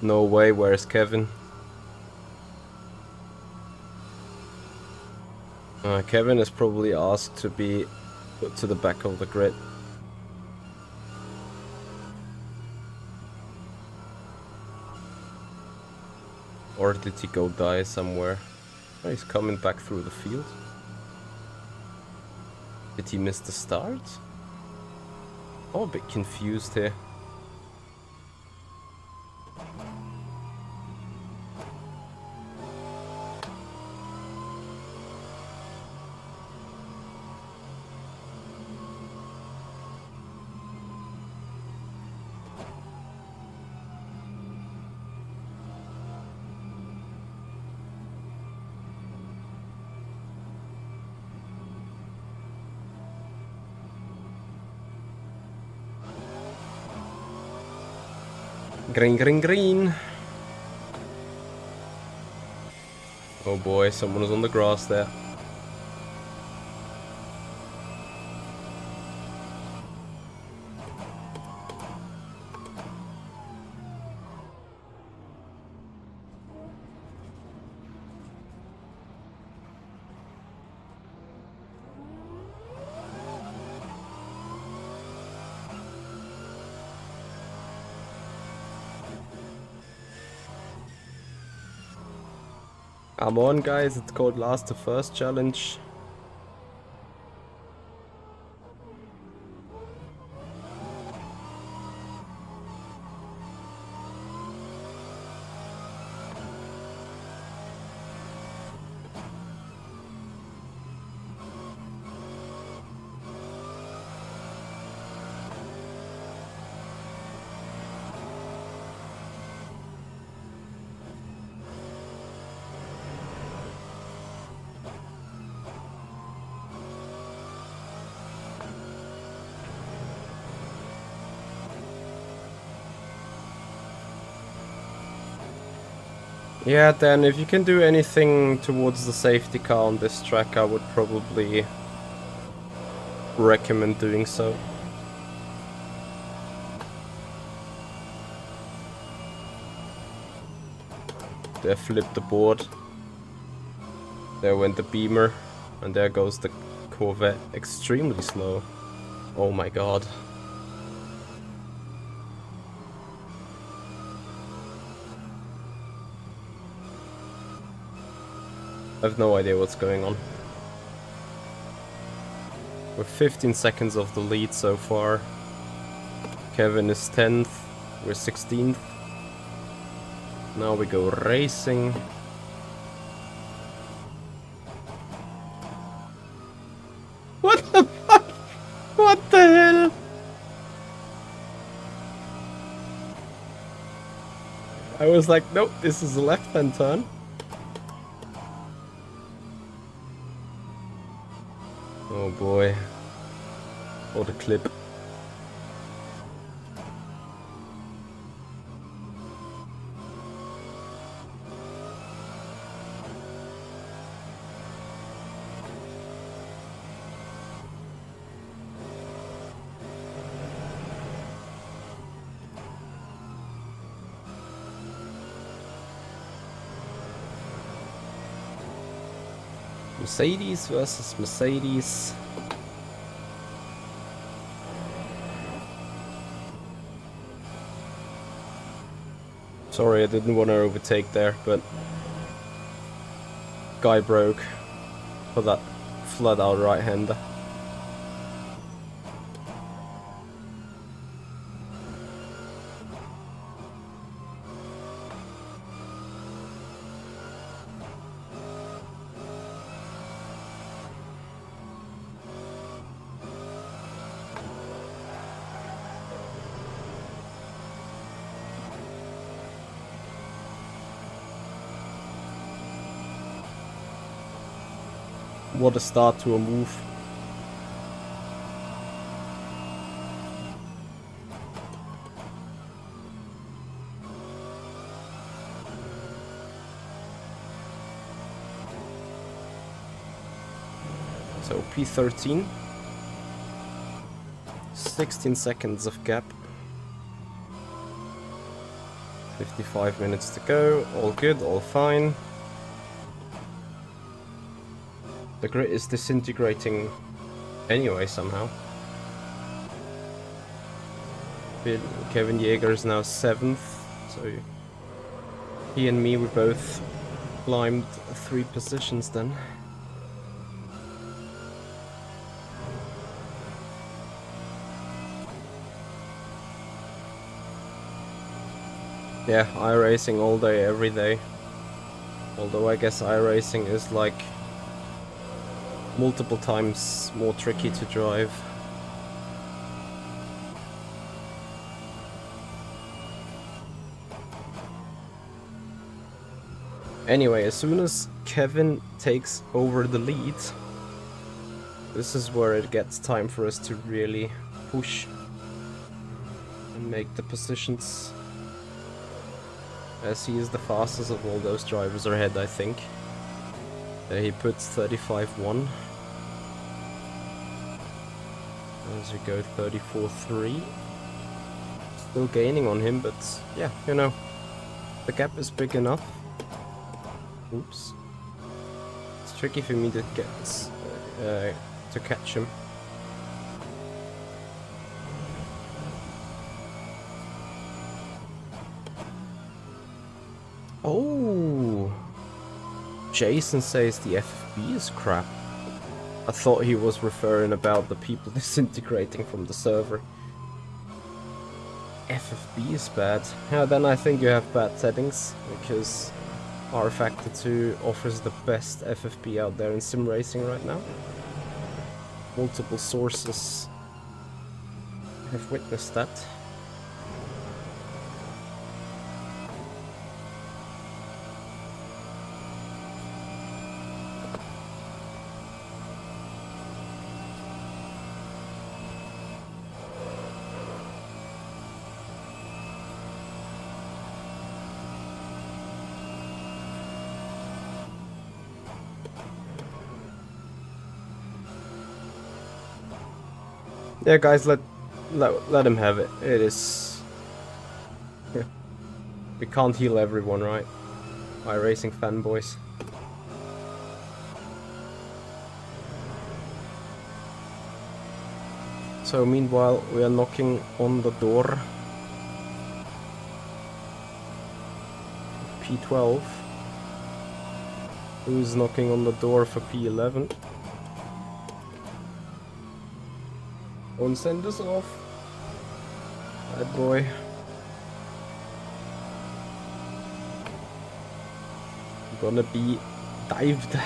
No way, where's Kevin? Kevin is probably asked to be put to the back of the grid. Or did he go die somewhere? Oh, he's coming back through the field. Did he miss the start? Oh, a bit confused here. Green, green, green. Oh boy, someone was on the grass there. Come on, guys, it's called last to first challenge. Yeah, Dan, if you can do anything towards the safety car on this track, I would probably recommend doing so. There flipped the board. There went the Beamer. And there goes the Corvette. Extremely slow. Oh my god. I have no idea what's going on. We're 15 seconds off the lead so far. Kevin is 10th. We're 16th. Now we go racing. I was like, nope, this is a left-hand turn. Oh boy. What a clip. Mercedes versus Mercedes. Sorry, I didn't want to overtake there, but guy broke for that flat out right-hander. What a start to a move. So P13. 16 seconds of gap. 55 minutes to go. All good, all fine. The grid is disintegrating anyway somehow. Kevin Yeager is now 7th, so he and me, we both climbed 3 positions then. Yeah, iRacing all day, every day. Although I guess iRacing is like multiple times more tricky to drive. Anyway, as soon as Kevin takes over the lead, this is where it gets time for us to really push and make the positions, as he is the fastest of all those drivers ahead, I think. He puts 35.1. As we go 34.3. Still gaining on him, but yeah, you know, the gap is big enough. Oops. It's tricky for me to get to catch him. Oh, Jason says the FFB is crap. I thought he was referring about the people disintegrating from the server. FFB is bad. Yeah, then I think you have bad settings, because rFactor 2 offers the best FFB out there in Simracing right now. Multiple sources have witnessed that. Yeah, guys, let him have it. It is... Yeah. We can't heal everyone, right? iRacing fanboys. So meanwhile, we are knocking on the door. P12. Who's knocking on the door for P11? Don't send us off. Bad boy. Gonna be dived.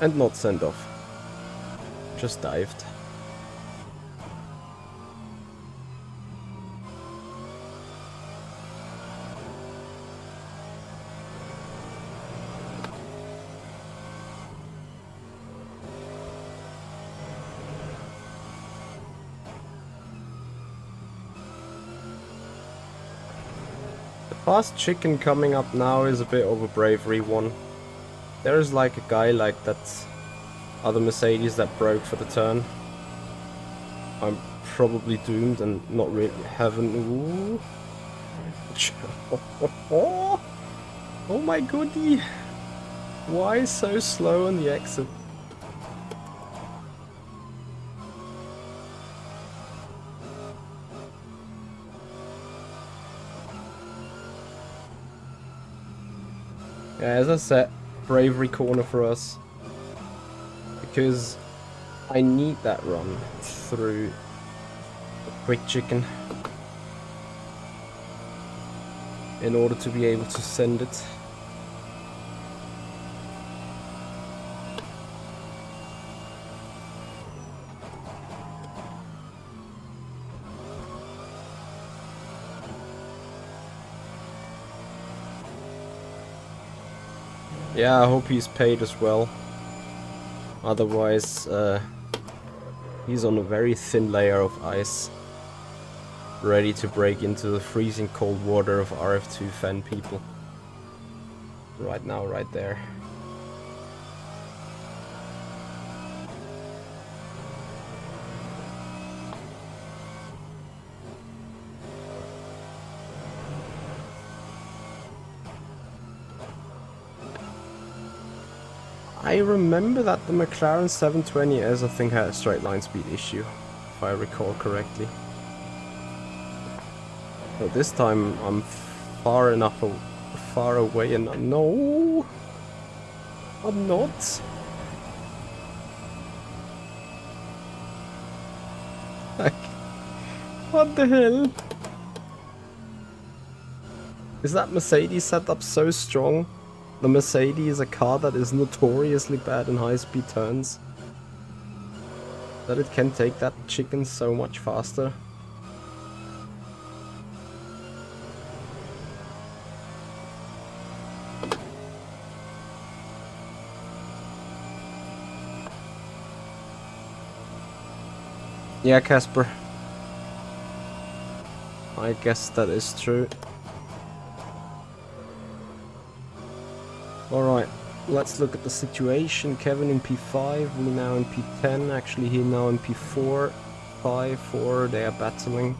And not sent off. Just dived. Fast chicken coming up now is a bit of a bravery one. There's like a guy like that other Mercedes that broke for the turn. I'm probably doomed and not really having... Ooh. Oh my goodie! Why so slow on the exit? Yeah, as I said, bravery corner for us. Because I need that run through the quick chicken in order to be able to send it. Yeah, I hope he's paid as well. Otherwise, he's on a very thin layer of ice, ready to break into the freezing cold water of RF2 fan people. Right now, right there. I remember that the McLaren 720S I think had a straight line speed issue, if I recall correctly. But this time I'm far away and no, I'm not. Like, what the hell? Is that Mercedes setup so strong? The Mercedes is a car that is notoriously bad in high-speed turns, that it can take that chicken so much faster. Yeah, Casper. I guess that is true. Alright, let's look at the situation. Kevin in P5, we now in P10, actually he now in P4, 5, 4, they are battling.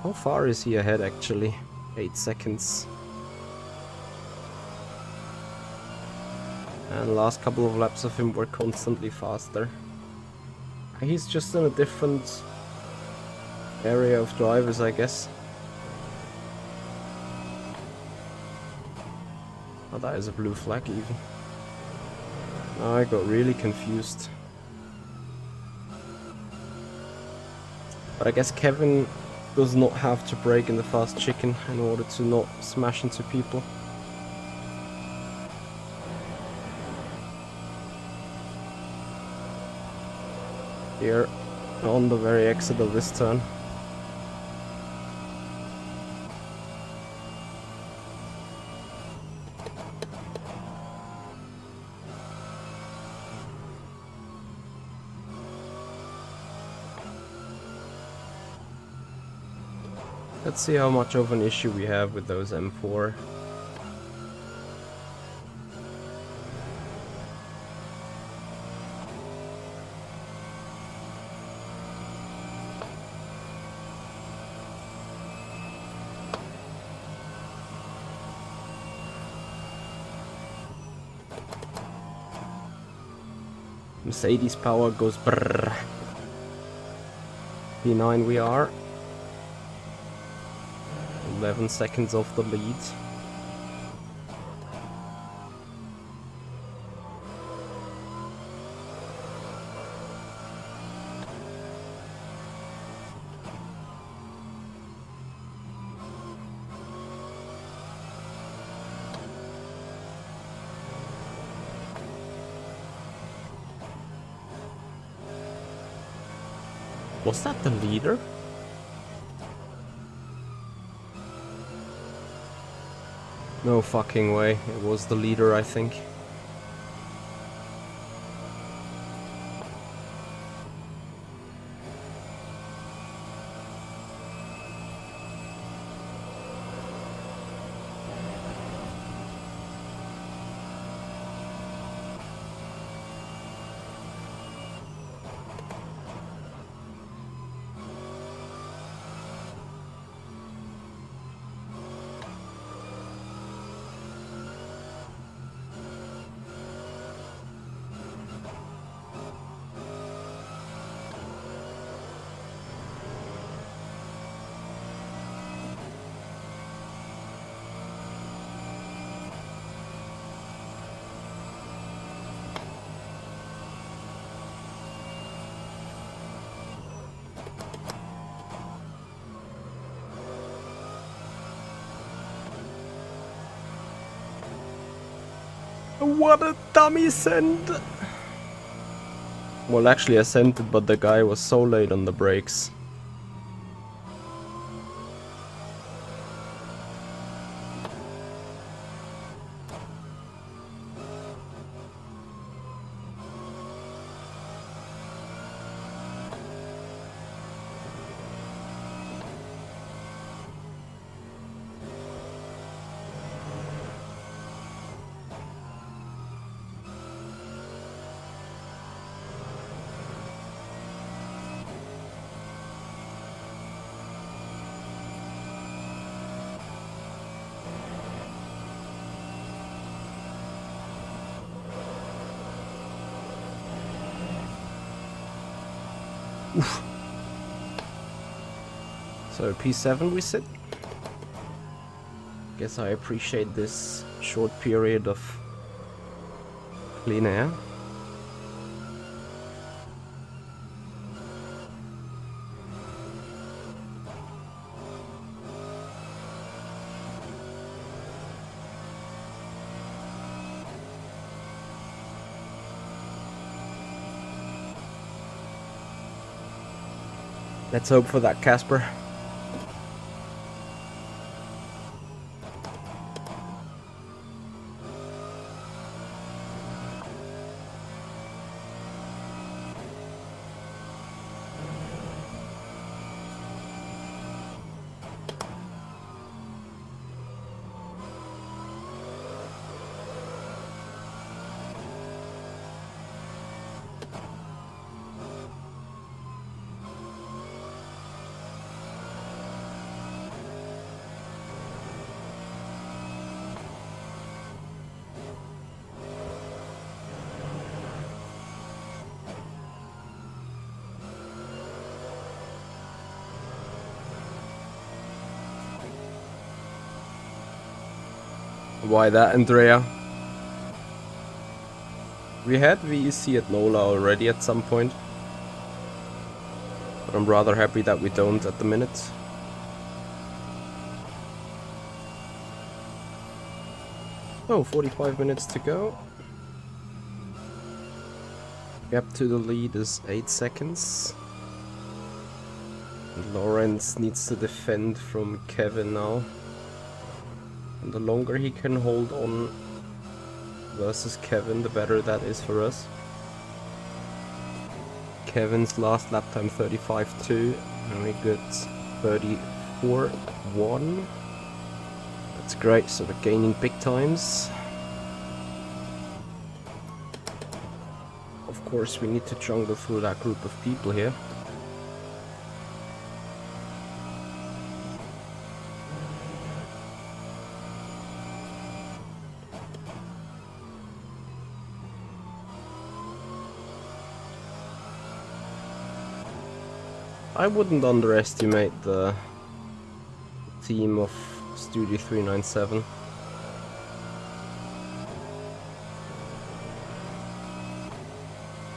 How far is he ahead actually? 8 seconds. And the last couple of laps of him were constantly faster. He's just in a different area of drivers, I guess. Oh, that is a blue flag even. I got really confused. But I guess Kevin does not have to brake in the fast chicken in order to not smash into people. Here, on the very exit of this turn. Let's see how much of an issue we have with those M4. Mercedes power goes brrrr. P9 we are. 11 seconds off the lead. Was that the leader? No fucking way. It was the leader, I think. What a dummy send! Well, actually I sent it, but the guy was so late on the brakes. Oof. So P7 we sit. Guess I appreciate this short period of clean air. Let's hope for that, Casper. Why that, Andrea? We had VEC at Nola already at some point, but I'm rather happy that we don't at the minute. Oh, 45 minutes to go. Gap to the lead is 8 seconds. And Lawrence needs to defend from Kevin now. And the longer he can hold on versus Kevin, the better that is for us. Kevin's last lap time 35.2, and we got 34.1. That's great, so we're gaining big times. Of course, we need to jungle through that group of people here. I wouldn't underestimate the team of Studio 397.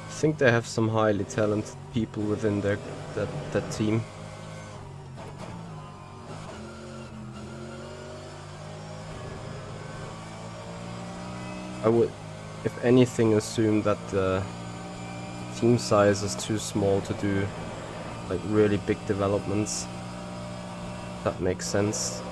I think they have some highly talented people within that team. I would, if anything, assume that the team size is too small to do like really big developments. That makes sense.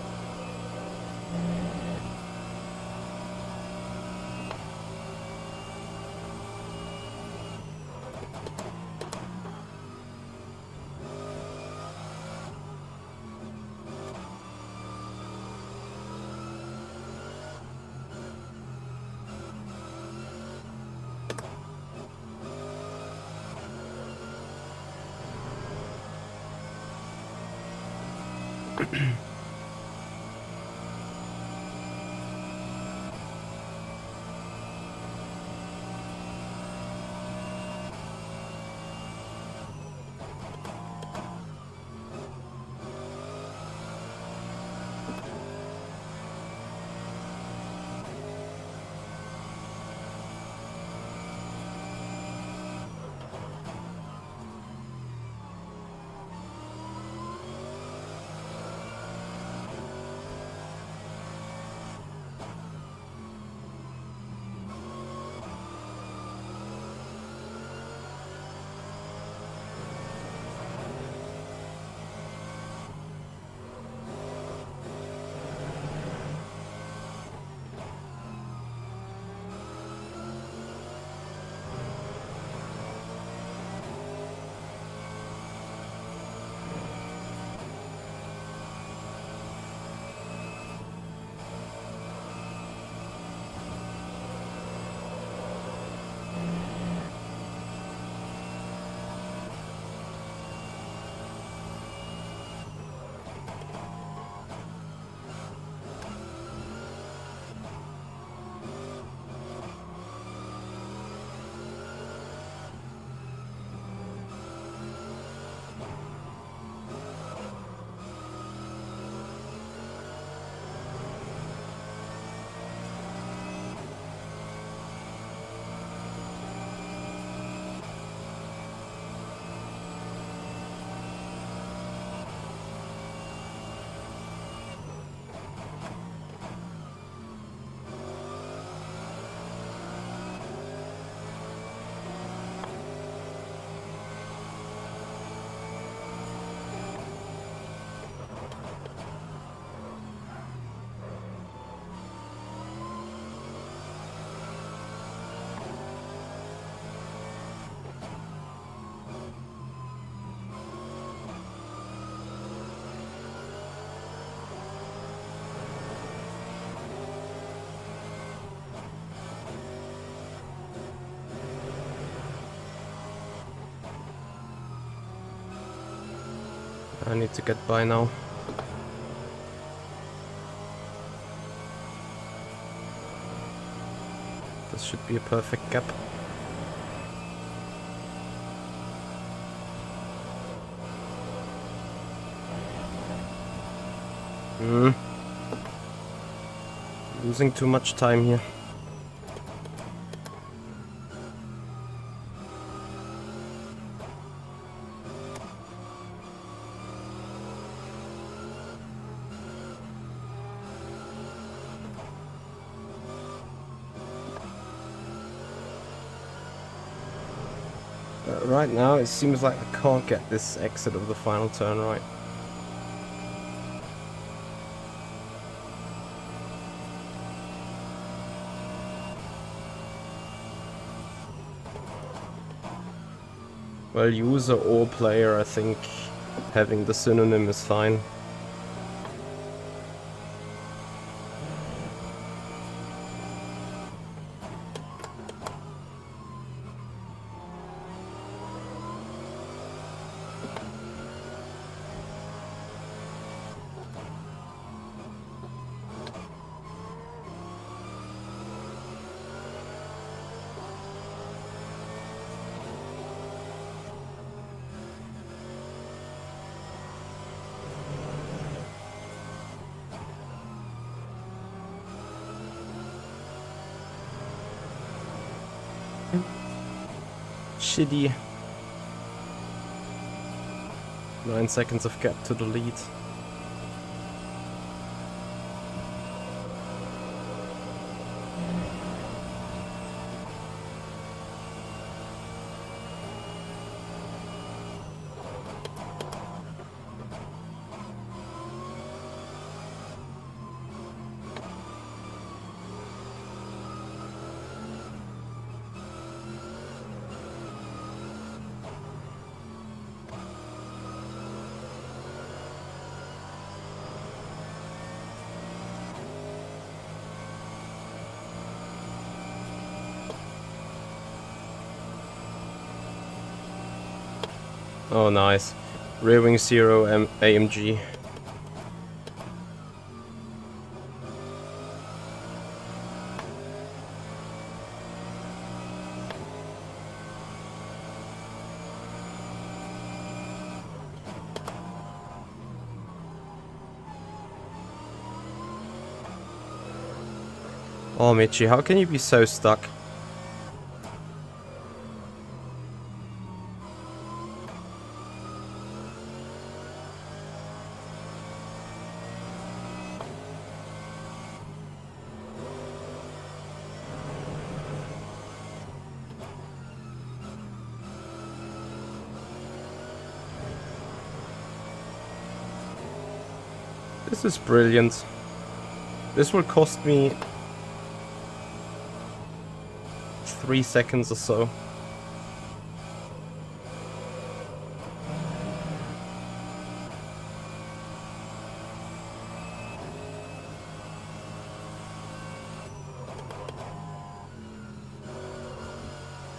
I need to get by now. This should be a perfect gap. Losing too much time here. Right now it seems like I can't get this exit of the final turn right. Well, user or player, I think having the synonym is fine. Shitty. 9 seconds of gap to the lead. Oh, nice. Rear wing 0 AMG. Oh, Michi, how can you be so stuck? This is brilliant. This will cost me 3 seconds or so.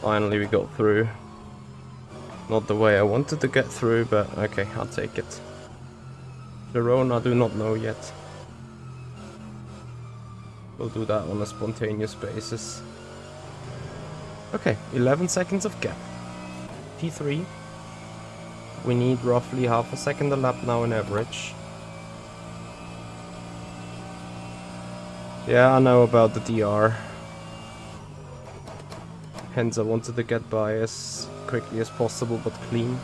Finally we got through. Not the way I wanted to get through, but okay, I'll take it. Jerome, I do not know yet. We'll do that on a spontaneous basis. Okay, 11 seconds of gap. T3. We need roughly half a second a lap now on average. Yeah, I know about the DR. Hence I wanted to get by as quickly as possible, but clean.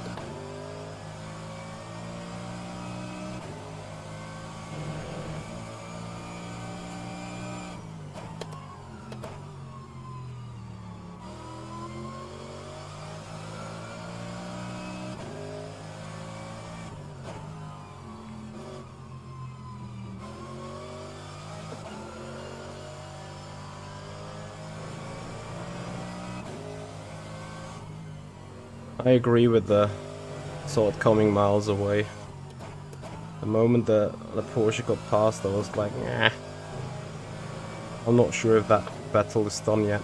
I agree with the thought coming miles away. The moment the Porsche got past, I was like, nah. I'm not sure if that battle is done yet.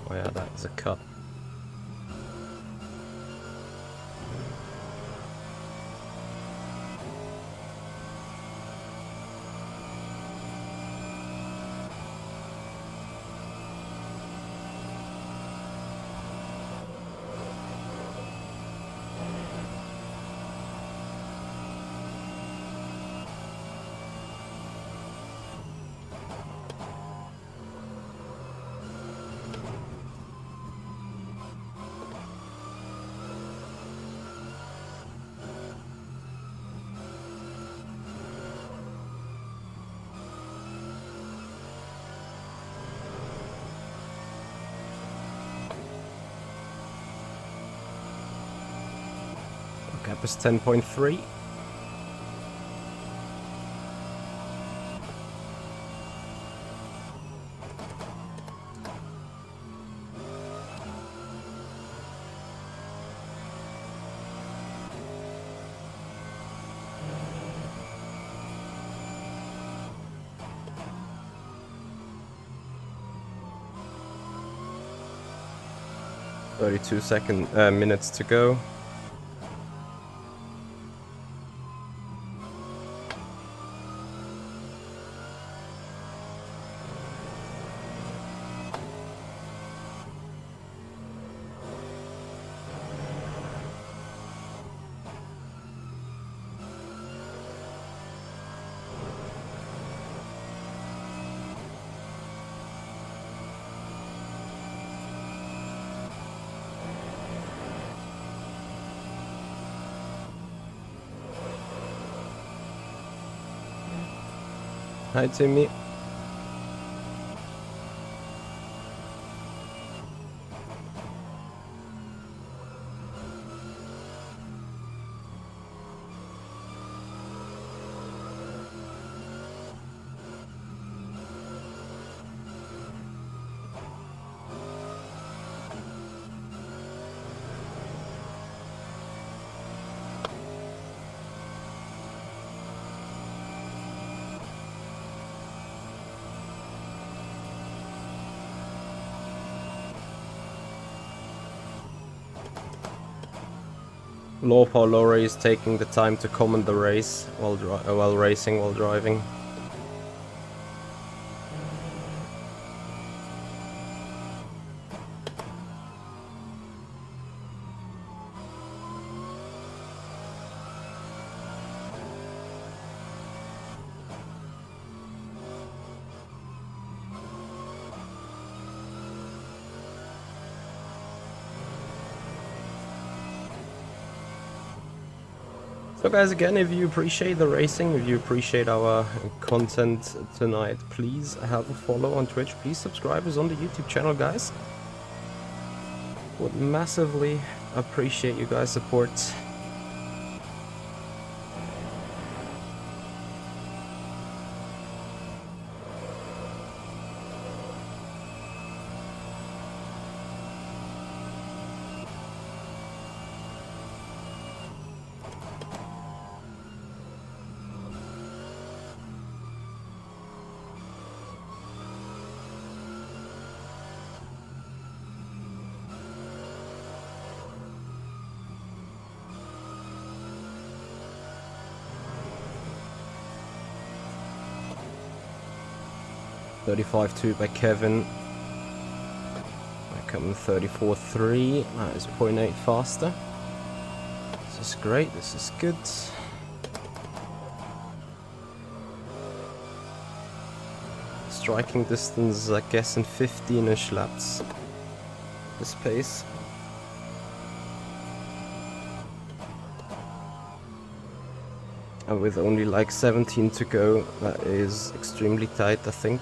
Oh yeah, that is a cut. Gap is 10.3. Minutes to go. Hi, Timmy. Love how Laurie is taking the time to comment the race while racing, while driving. So guys, again, if you appreciate the racing, if you appreciate our content tonight, please have a follow on Twitch. Please subscribe us on the YouTube channel, guys. Would massively appreciate you guys' support. $35.2 by Kevin. I come in 34.3. That is 0.8 faster. This is great. This is good. Striking distance, I guess, in 15-ish laps. This pace. And with only like 17 to go, that is extremely tight, I think.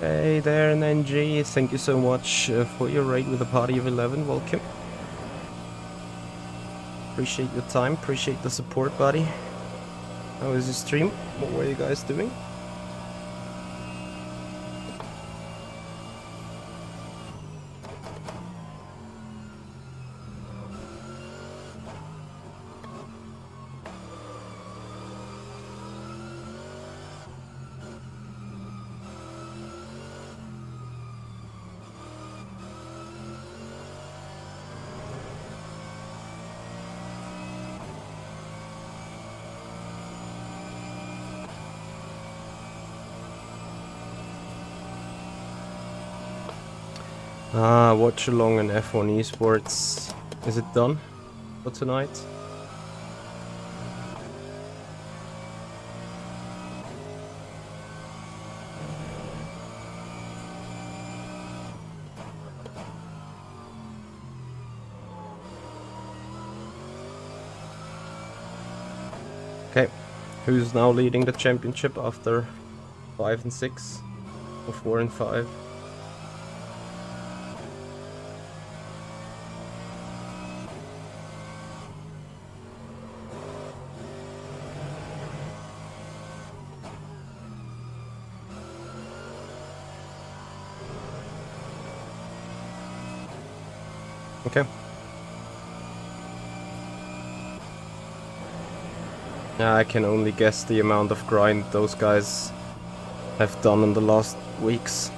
Hey there, NG, thank you so much for your raid with a party of 11, welcome. Appreciate your time, appreciate the support, buddy. How was your stream? What were you guys doing? Watch along on F1 Esports. Is it done for tonight? Okay, who's now leading the championship after 5 and 6 or 4 and 5? Okay. Yeah, I can only guess the amount of grind those guys have done in the last weeks.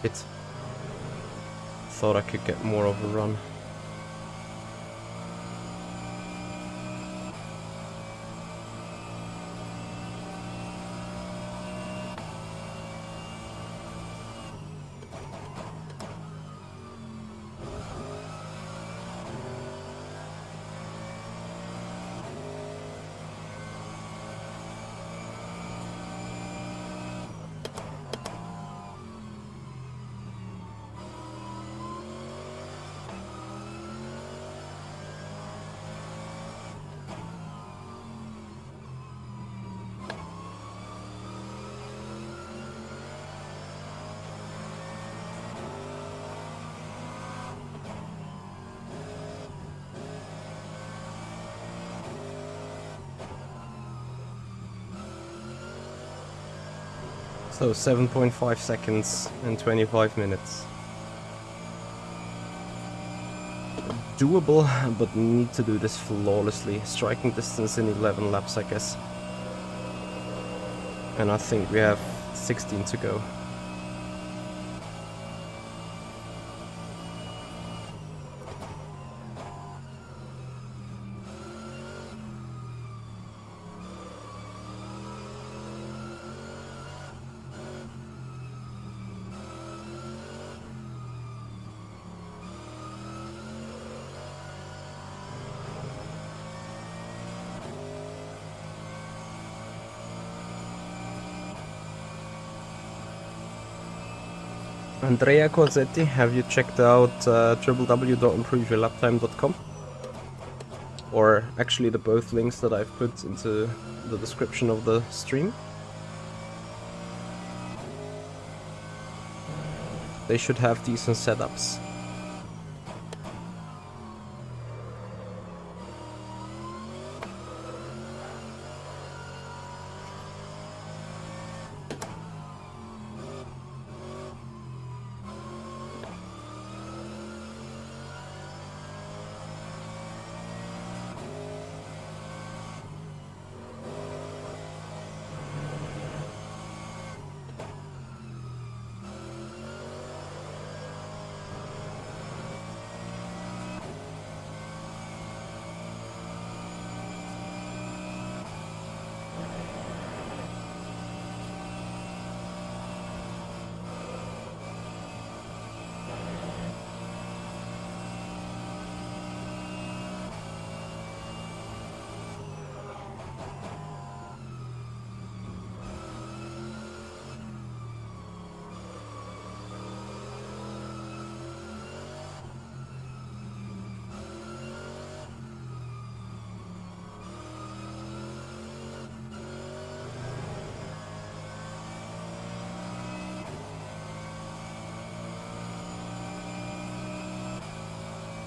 It thought I could get more of a run. So 7.5 seconds and 25 minutes. Doable, but need to do this flawlessly. Striking distance in 11 laps, I guess. And I think we have 16 to go. Andrea Corsetti, have you checked out www.improveyourlaptime.com? Or actually the both links that I've put into the description of the stream? They should have decent setups.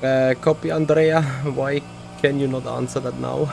Copy, Andrea. Why can you not answer that now?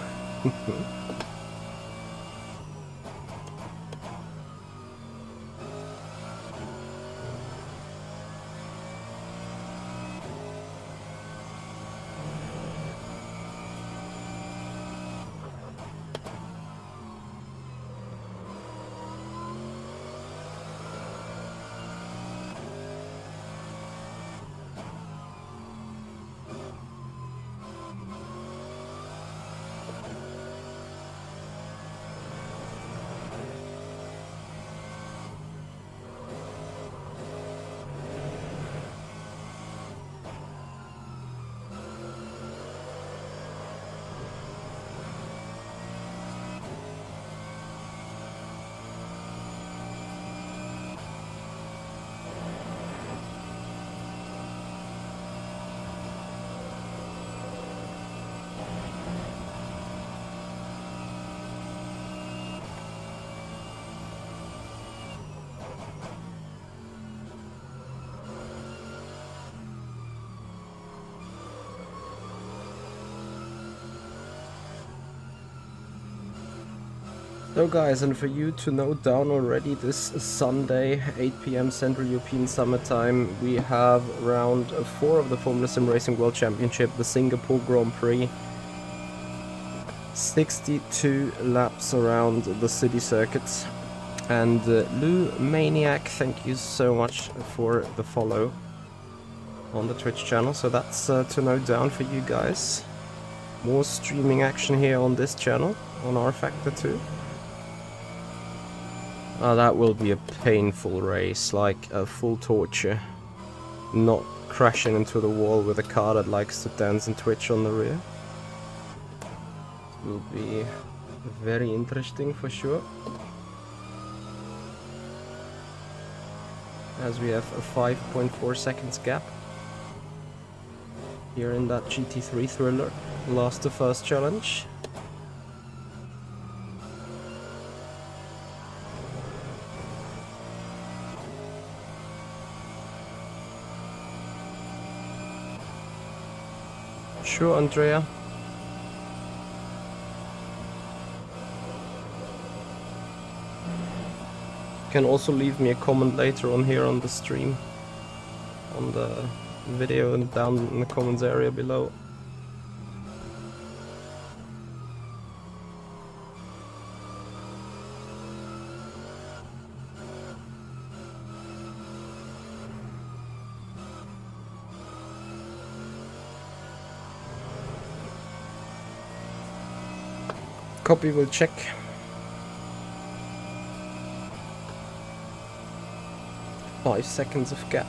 So guys, and for you to note down already, this Sunday, 8 PM Central European Summer Time, we have round 4 of the Formula Simracing World Championship, the Singapore Grand Prix. 62 laps around the city circuits. And Lou Maniac, thank you so much for the follow on the Twitch channel. So that's to note down for you guys. More streaming action here on this channel, on rFactor 2. Oh, that will be a painful race, like a full torture. Not crashing into the wall with a car that likes to dance and twitch on the rear. Will be very interesting for sure. As we have a 5.4 seconds gap here in that GT3 thriller. Lost the first challenge. Sure, Andrea. You can also leave me a comment later on here on the stream, on the video, and down in the comments area below. Copy, will check. Five seconds of gap.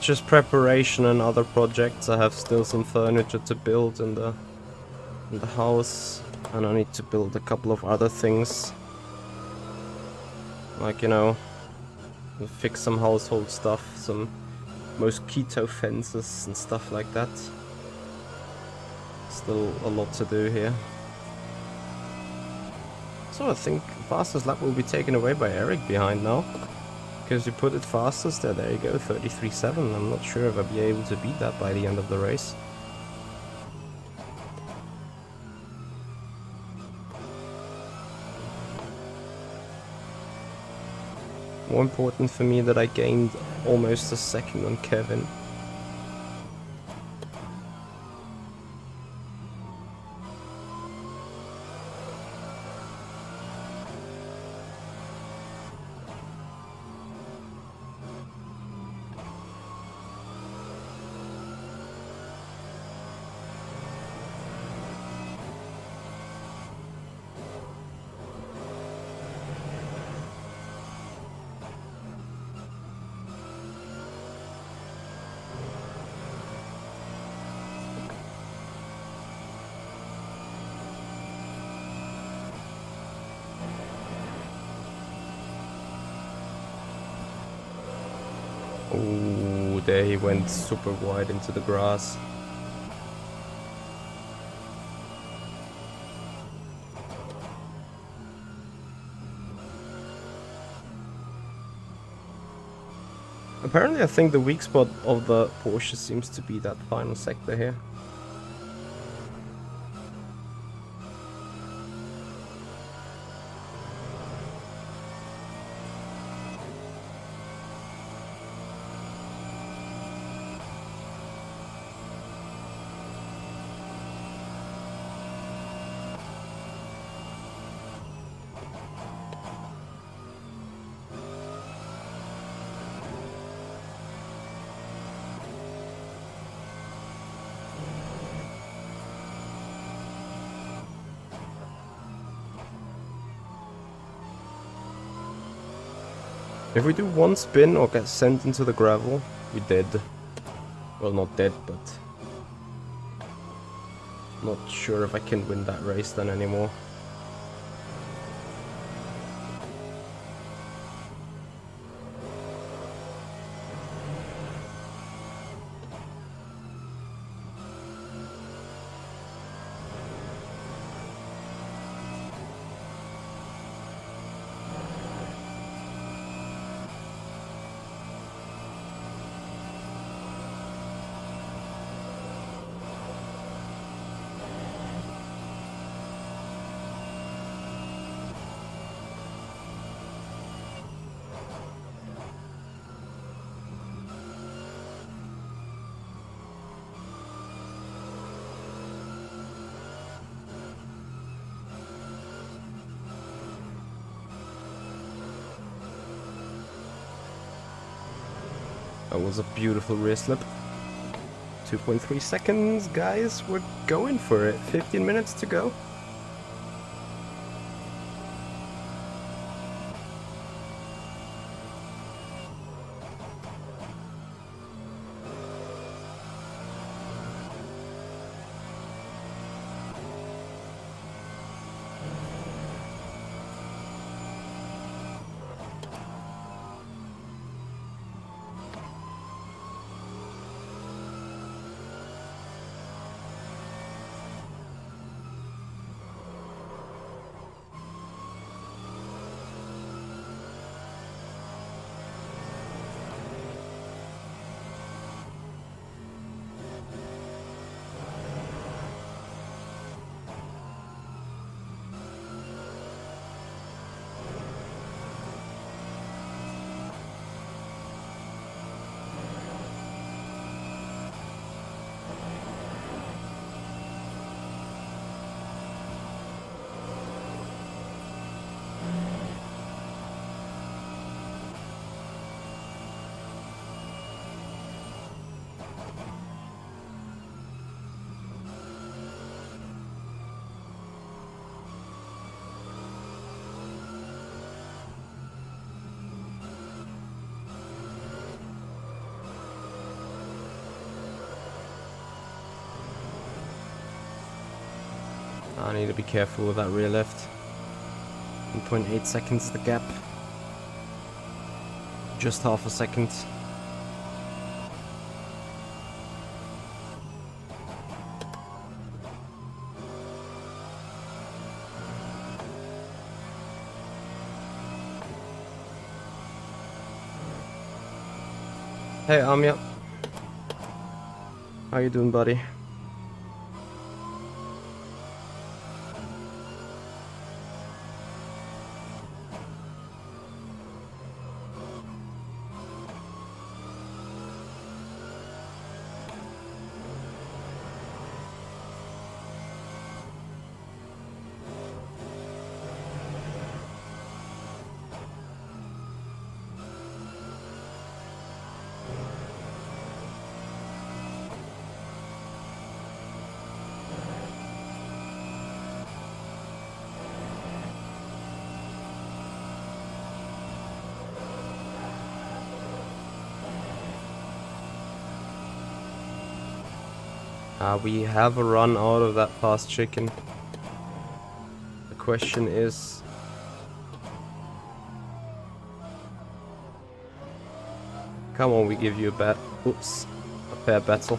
Just preparation and other projects. I have still some furniture to build in the house, and I need to build a couple of other things. Like, you know, fix some household stuff, some mosquito fences and stuff like that. Still a lot to do here. So I think fastest lap will be taken away by Eric behind now. Because you put it fastest there you go, 33.7. I'm not sure if I'll be able to beat that by the end of the race. More important for me that I gained almost a second on Kevin. Oh, there he went super wide into the grass. Apparently I think the weak spot of the Porsche seems to be that final sector here. If we do one spin or get sent into the gravel, we're dead. Well, not dead, but not sure if I can win that race then anymore. That was a beautiful rear slip. 2.3 seconds, guys. We're going for it. 15 minutes to go. I need to be careful with that rear left. 1.8 seconds the gap. Just half a second. Hey Amya. How you doing, buddy? We have a run out of that fast chicken. The question is... Come on, we give you a bet. Oops. A fair battle.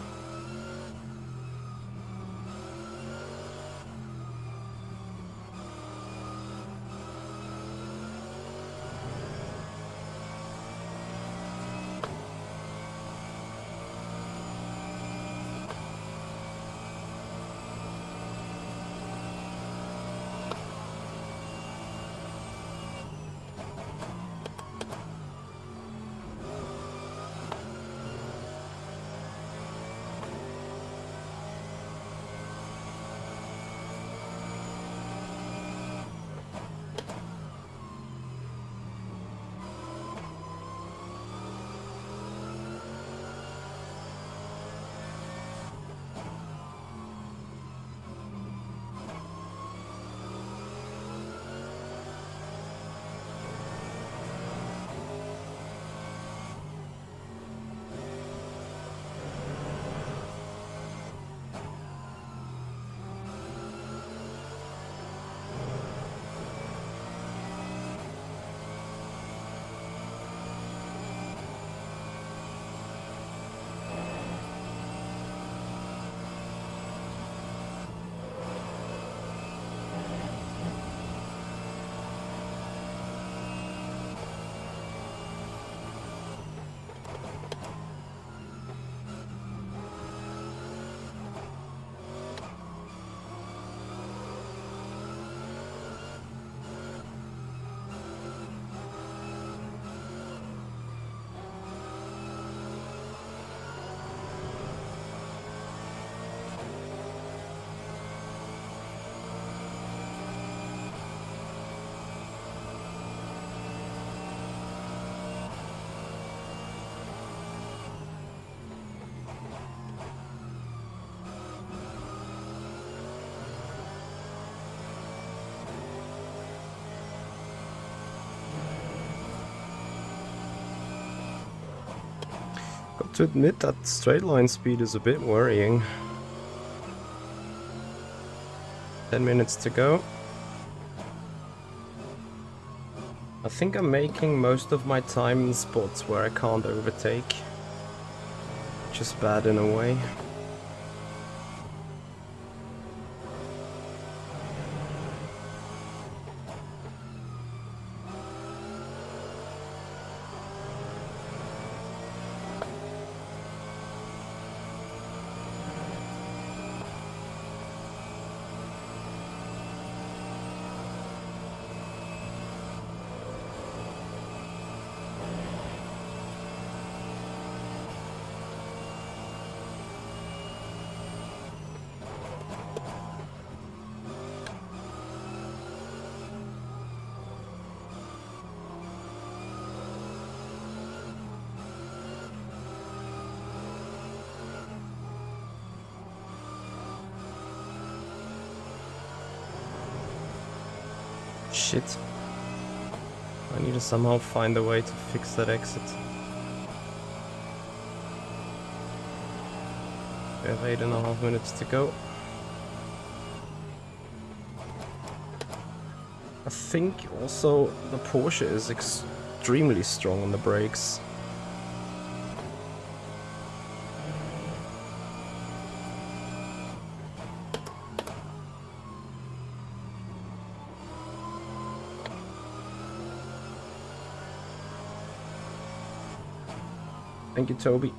Got to admit that straight line speed is a bit worrying. 10 minutes to go. I think I'm making most of my time in spots where I can't overtake. Which is bad in a way. Shit. I need to somehow find a way to fix that exit. We have 8.5 minutes to go. I think also the Porsche is extremely strong on the brakes. Thank you, Toby.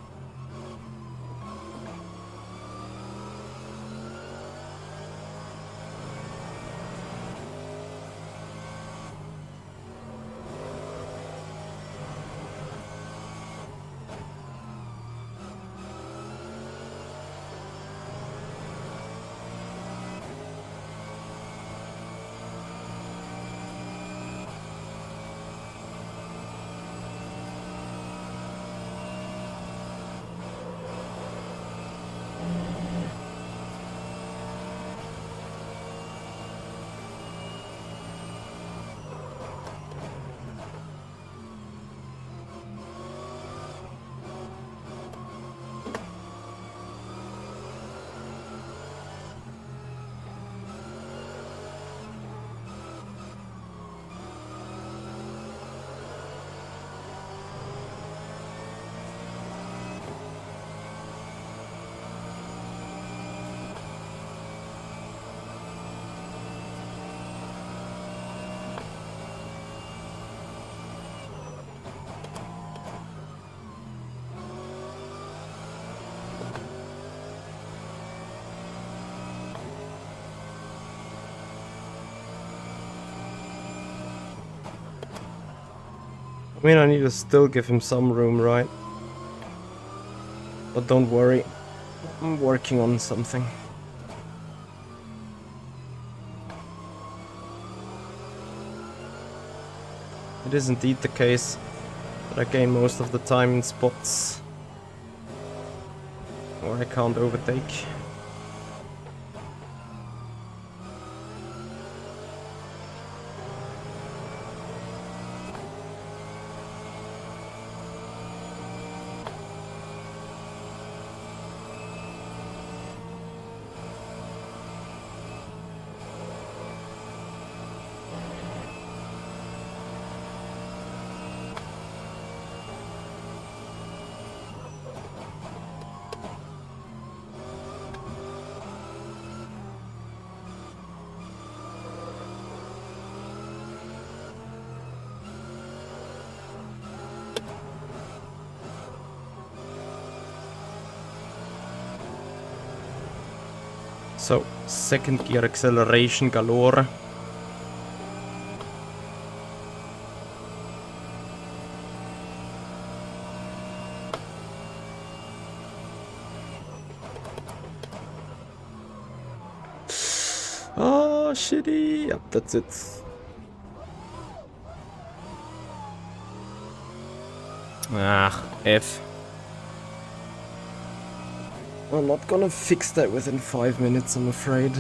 I mean, I need to still give him some room, right? But don't worry, I'm working on something. It is indeed the case that I gain most of the time in spots where I can't overtake. So, second gear acceleration galore. Oh, shitty. Yep, that's it. Ah, F. I'm not gonna fix that within 5 minutes, I'm afraid.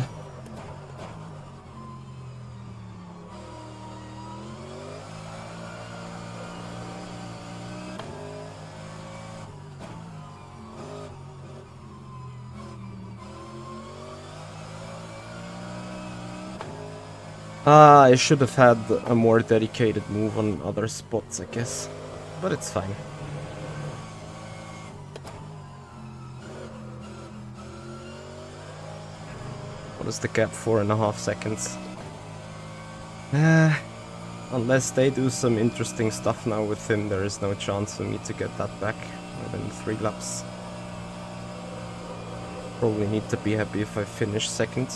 Ah, I should have had a more dedicated move on other spots, I guess. But it's fine. What is the gap? 4.5 seconds. Unless they do some interesting stuff now with him, there is no chance for me to get that back within 3 laps. Probably need to be happy if I finish second.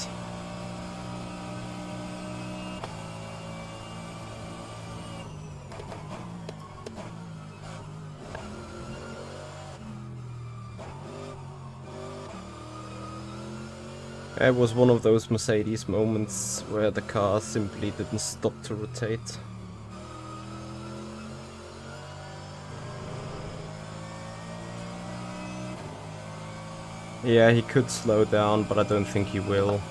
It was one of those Mercedes moments where the car simply didn't stop to rotate. Yeah, he could slow down, but I don't think he will.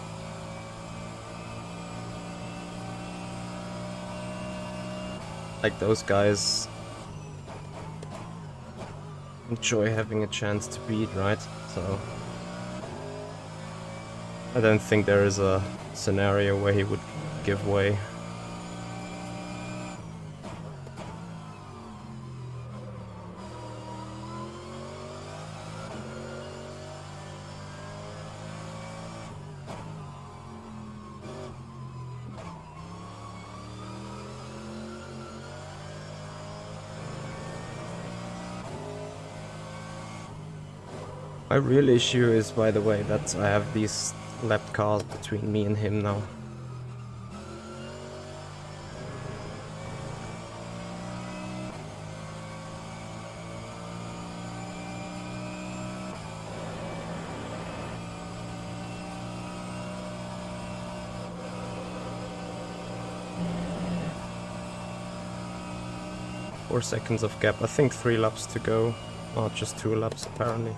Like, those guys enjoy having a chance to beat, right? So I don't think there is a scenario where he would give way. My real issue is, by the way, that I have these lap cars between me and him now. Four seconds of gap. I think 3 laps to go. Not just 2 laps apparently.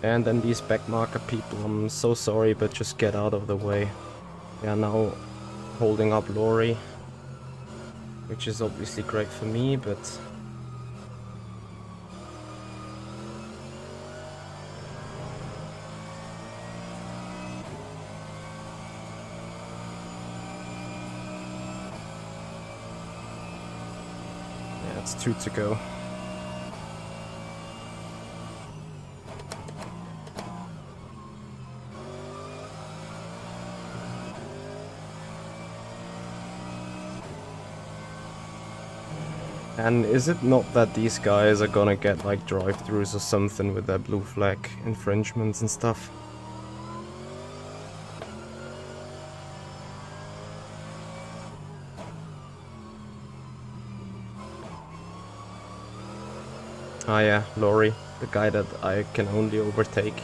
And then these backmarker people, I'm so sorry, but just get out of the way. They are now holding up Lorry, which is obviously great for me, but yeah, it's 2 to go. And is it not that these guys are gonna get like drive-thrus or something with their blue flag infringements and stuff? Ah yeah, Laurie, the guy that I can only overtake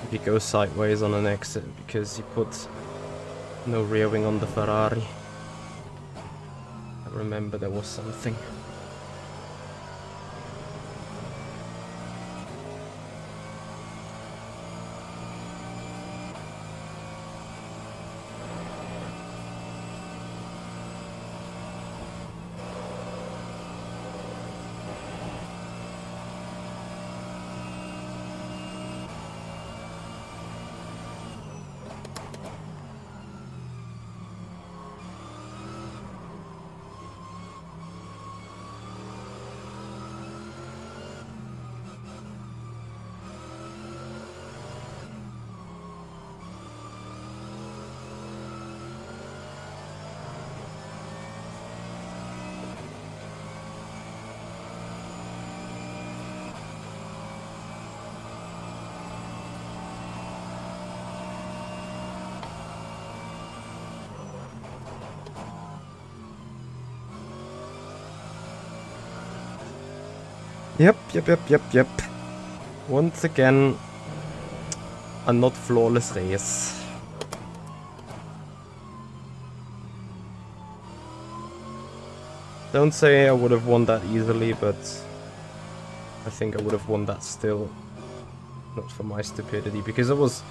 if he goes sideways on an exit because he put no rear wing on the Ferrari. I remember there was something. Yep. Once again, a not flawless race. Don't say I would have won that easily, but I think I would have won that still. Not for my stupidity, because I was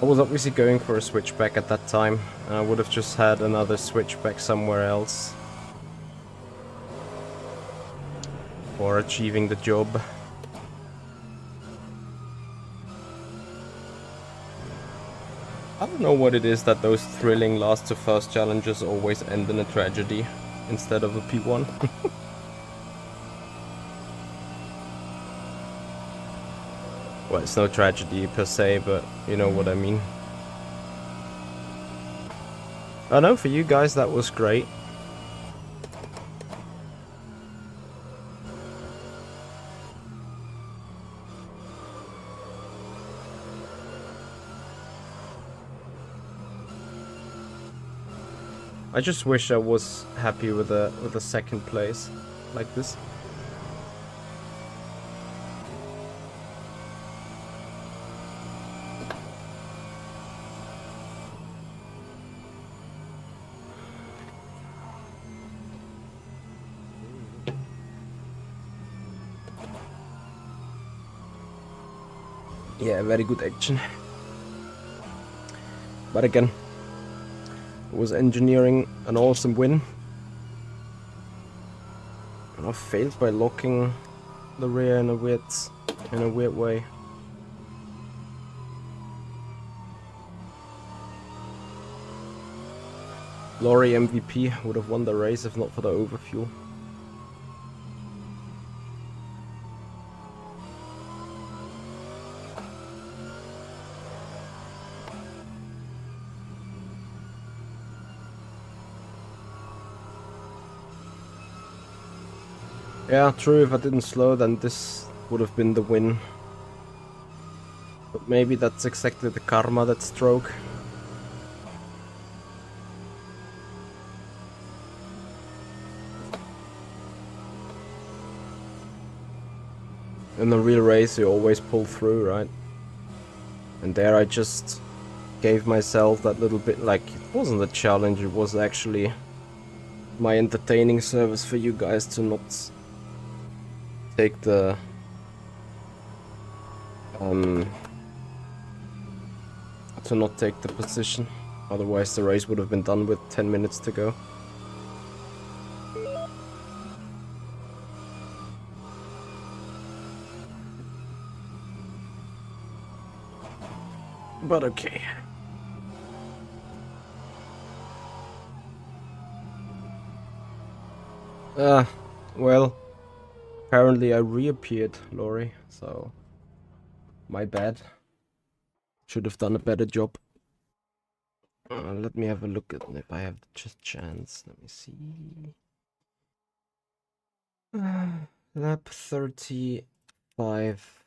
obviously going for a switchback at that time, and I would have just had another switchback somewhere else for achieving the job. I don't know what it is that those thrilling last to first challenges always end in a tragedy instead of a P1. Well, it's no tragedy per se, but you know what I mean. I know for you guys that was great. I just wish I was happy with a second place like this. Yeah, very good action. But again, it was engineering an awesome win. And I failed by locking the rear in a weird way. Laurie MVP would have won the race if not for the overfuel. Yeah, true, if I didn't slow, then this would have been the win. But maybe that's exactly the karma that stroke. In the real race, you always pull through, right? And there I just gave myself that little bit, like, it wasn't a challenge, it was actually my entertaining service for you guys to not take the position. Otherwise the race would have been done with 10 minutes to go. But okay. Well, apparently I reappeared, Laurie, so my bad. Should have done a better job. Let me have a look at if I have just chance. Let me see. Lap 35.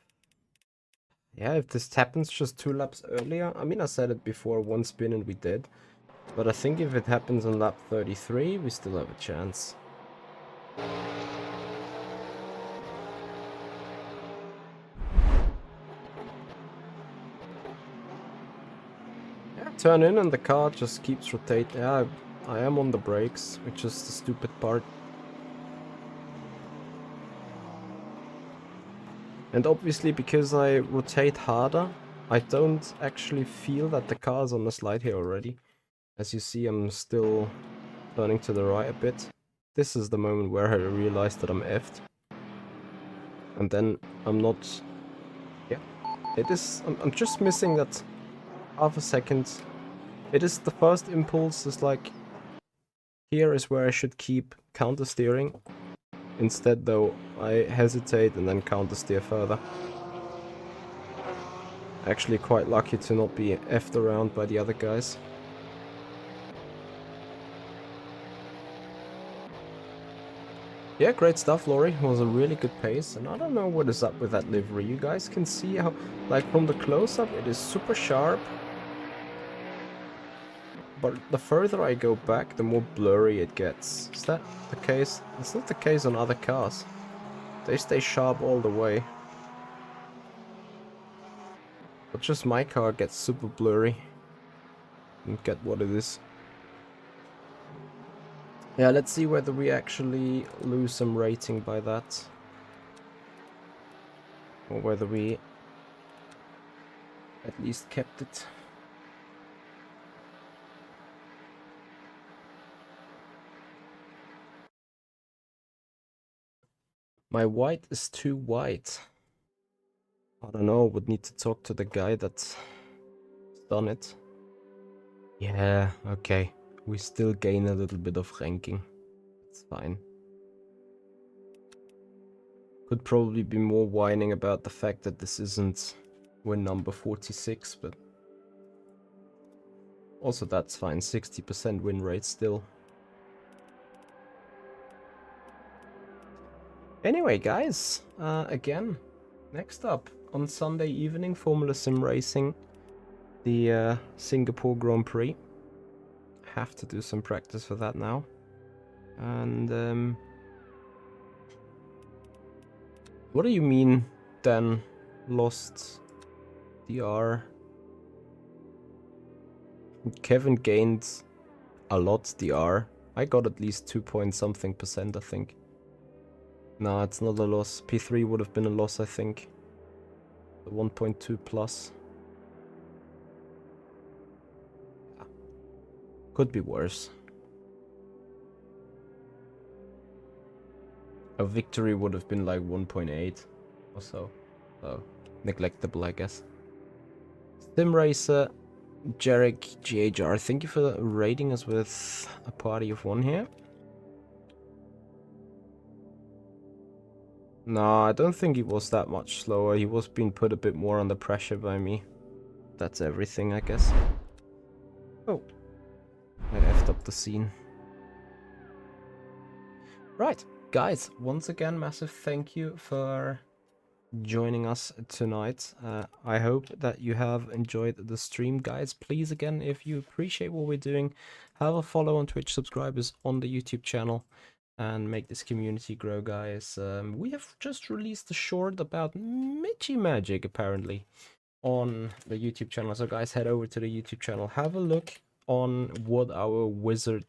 Yeah, if this happens just 2 laps earlier, I mean, I said it before, 1 spin and we did. But I think if it happens on lap 33, we still have a chance. turn in and the car just keeps rotating. Yeah, I am on the brakes, which is the stupid part. And obviously because I rotate harder, I don't actually feel that the car is on the slide here already. As you see, I'm still turning to the right a bit. This is the moment where I realized that I'm effed. And then I'm not... Yeah, it is... I'm just missing that half a second. It is the first impulse is like... Here is where I should keep counter steering. Instead though, I hesitate and then counter steer further. Actually quite lucky to not be effed around by the other guys. Yeah, great stuff, Laurie. It was a really good pace, and I don't know what is up with that livery. You guys can see how, like, from the close-up, it is super sharp. But the further I go back, the more blurry it gets. Is that the case? It's not the case on other cars. They stay sharp all the way. But just my car gets super blurry. Don't get what it is. Yeah, let's see whether we actually lose some rating by that. Or whether we at least kept it. My white is too white. I don't know, would need to talk to the guy that's done it. Yeah, okay. We still gain a little bit of ranking. It's fine. Could probably be more whining about the fact that this isn't win number 46, but also that's fine. 60% win rate still. Anyway, guys, again, next up on Sunday evening, Formula Sim Racing, the Singapore Grand Prix. Have to do some practice for that now. And what do you mean, Dan lost DR? Kevin gained a lot DR. I got at least 2 point something %, I think. No, it's not a loss. P3 would have been a loss, I think. The 1.2 plus. Yeah. Could be worse. A victory would have been like 1.8 or so. So, neglectable, I guess. Simracer, Jarek GHR, thank you for rating us with a party of 1 here. No, I don't think he was that much slower. He was being put a bit more under pressure by me. That's everything, I guess. Oh. I effed up the scene. Right, guys, once again, massive thank you for joining us tonight. I hope that you have enjoyed the stream, guys. Please, again, if you appreciate what we're doing, have a follow on Twitch, subscribers on the YouTube channel, and make this community grow, guys. We have just released a short about Michi Magic, apparently, on the YouTube channel. So, guys, head over to the YouTube channel, have a look on what our wizard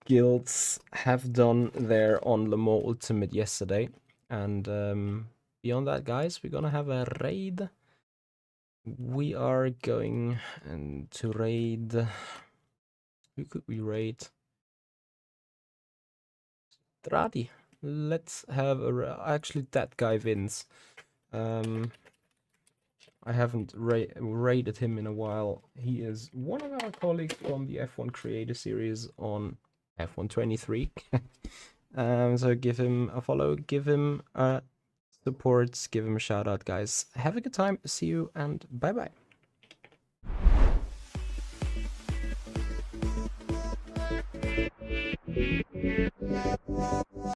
guilds have done there on Le Mans Ultimate yesterday. And beyond that, guys, we're gonna have a raid. We are going to raid. Who could we raid? Strati. Let's have a... Actually, that guy wins. I haven't raided him in a while. He is one of our colleagues from the F1 Creator Series on F123. So give him a follow, give him a support, give him a shout out, guys. Have a good time. See you and bye bye.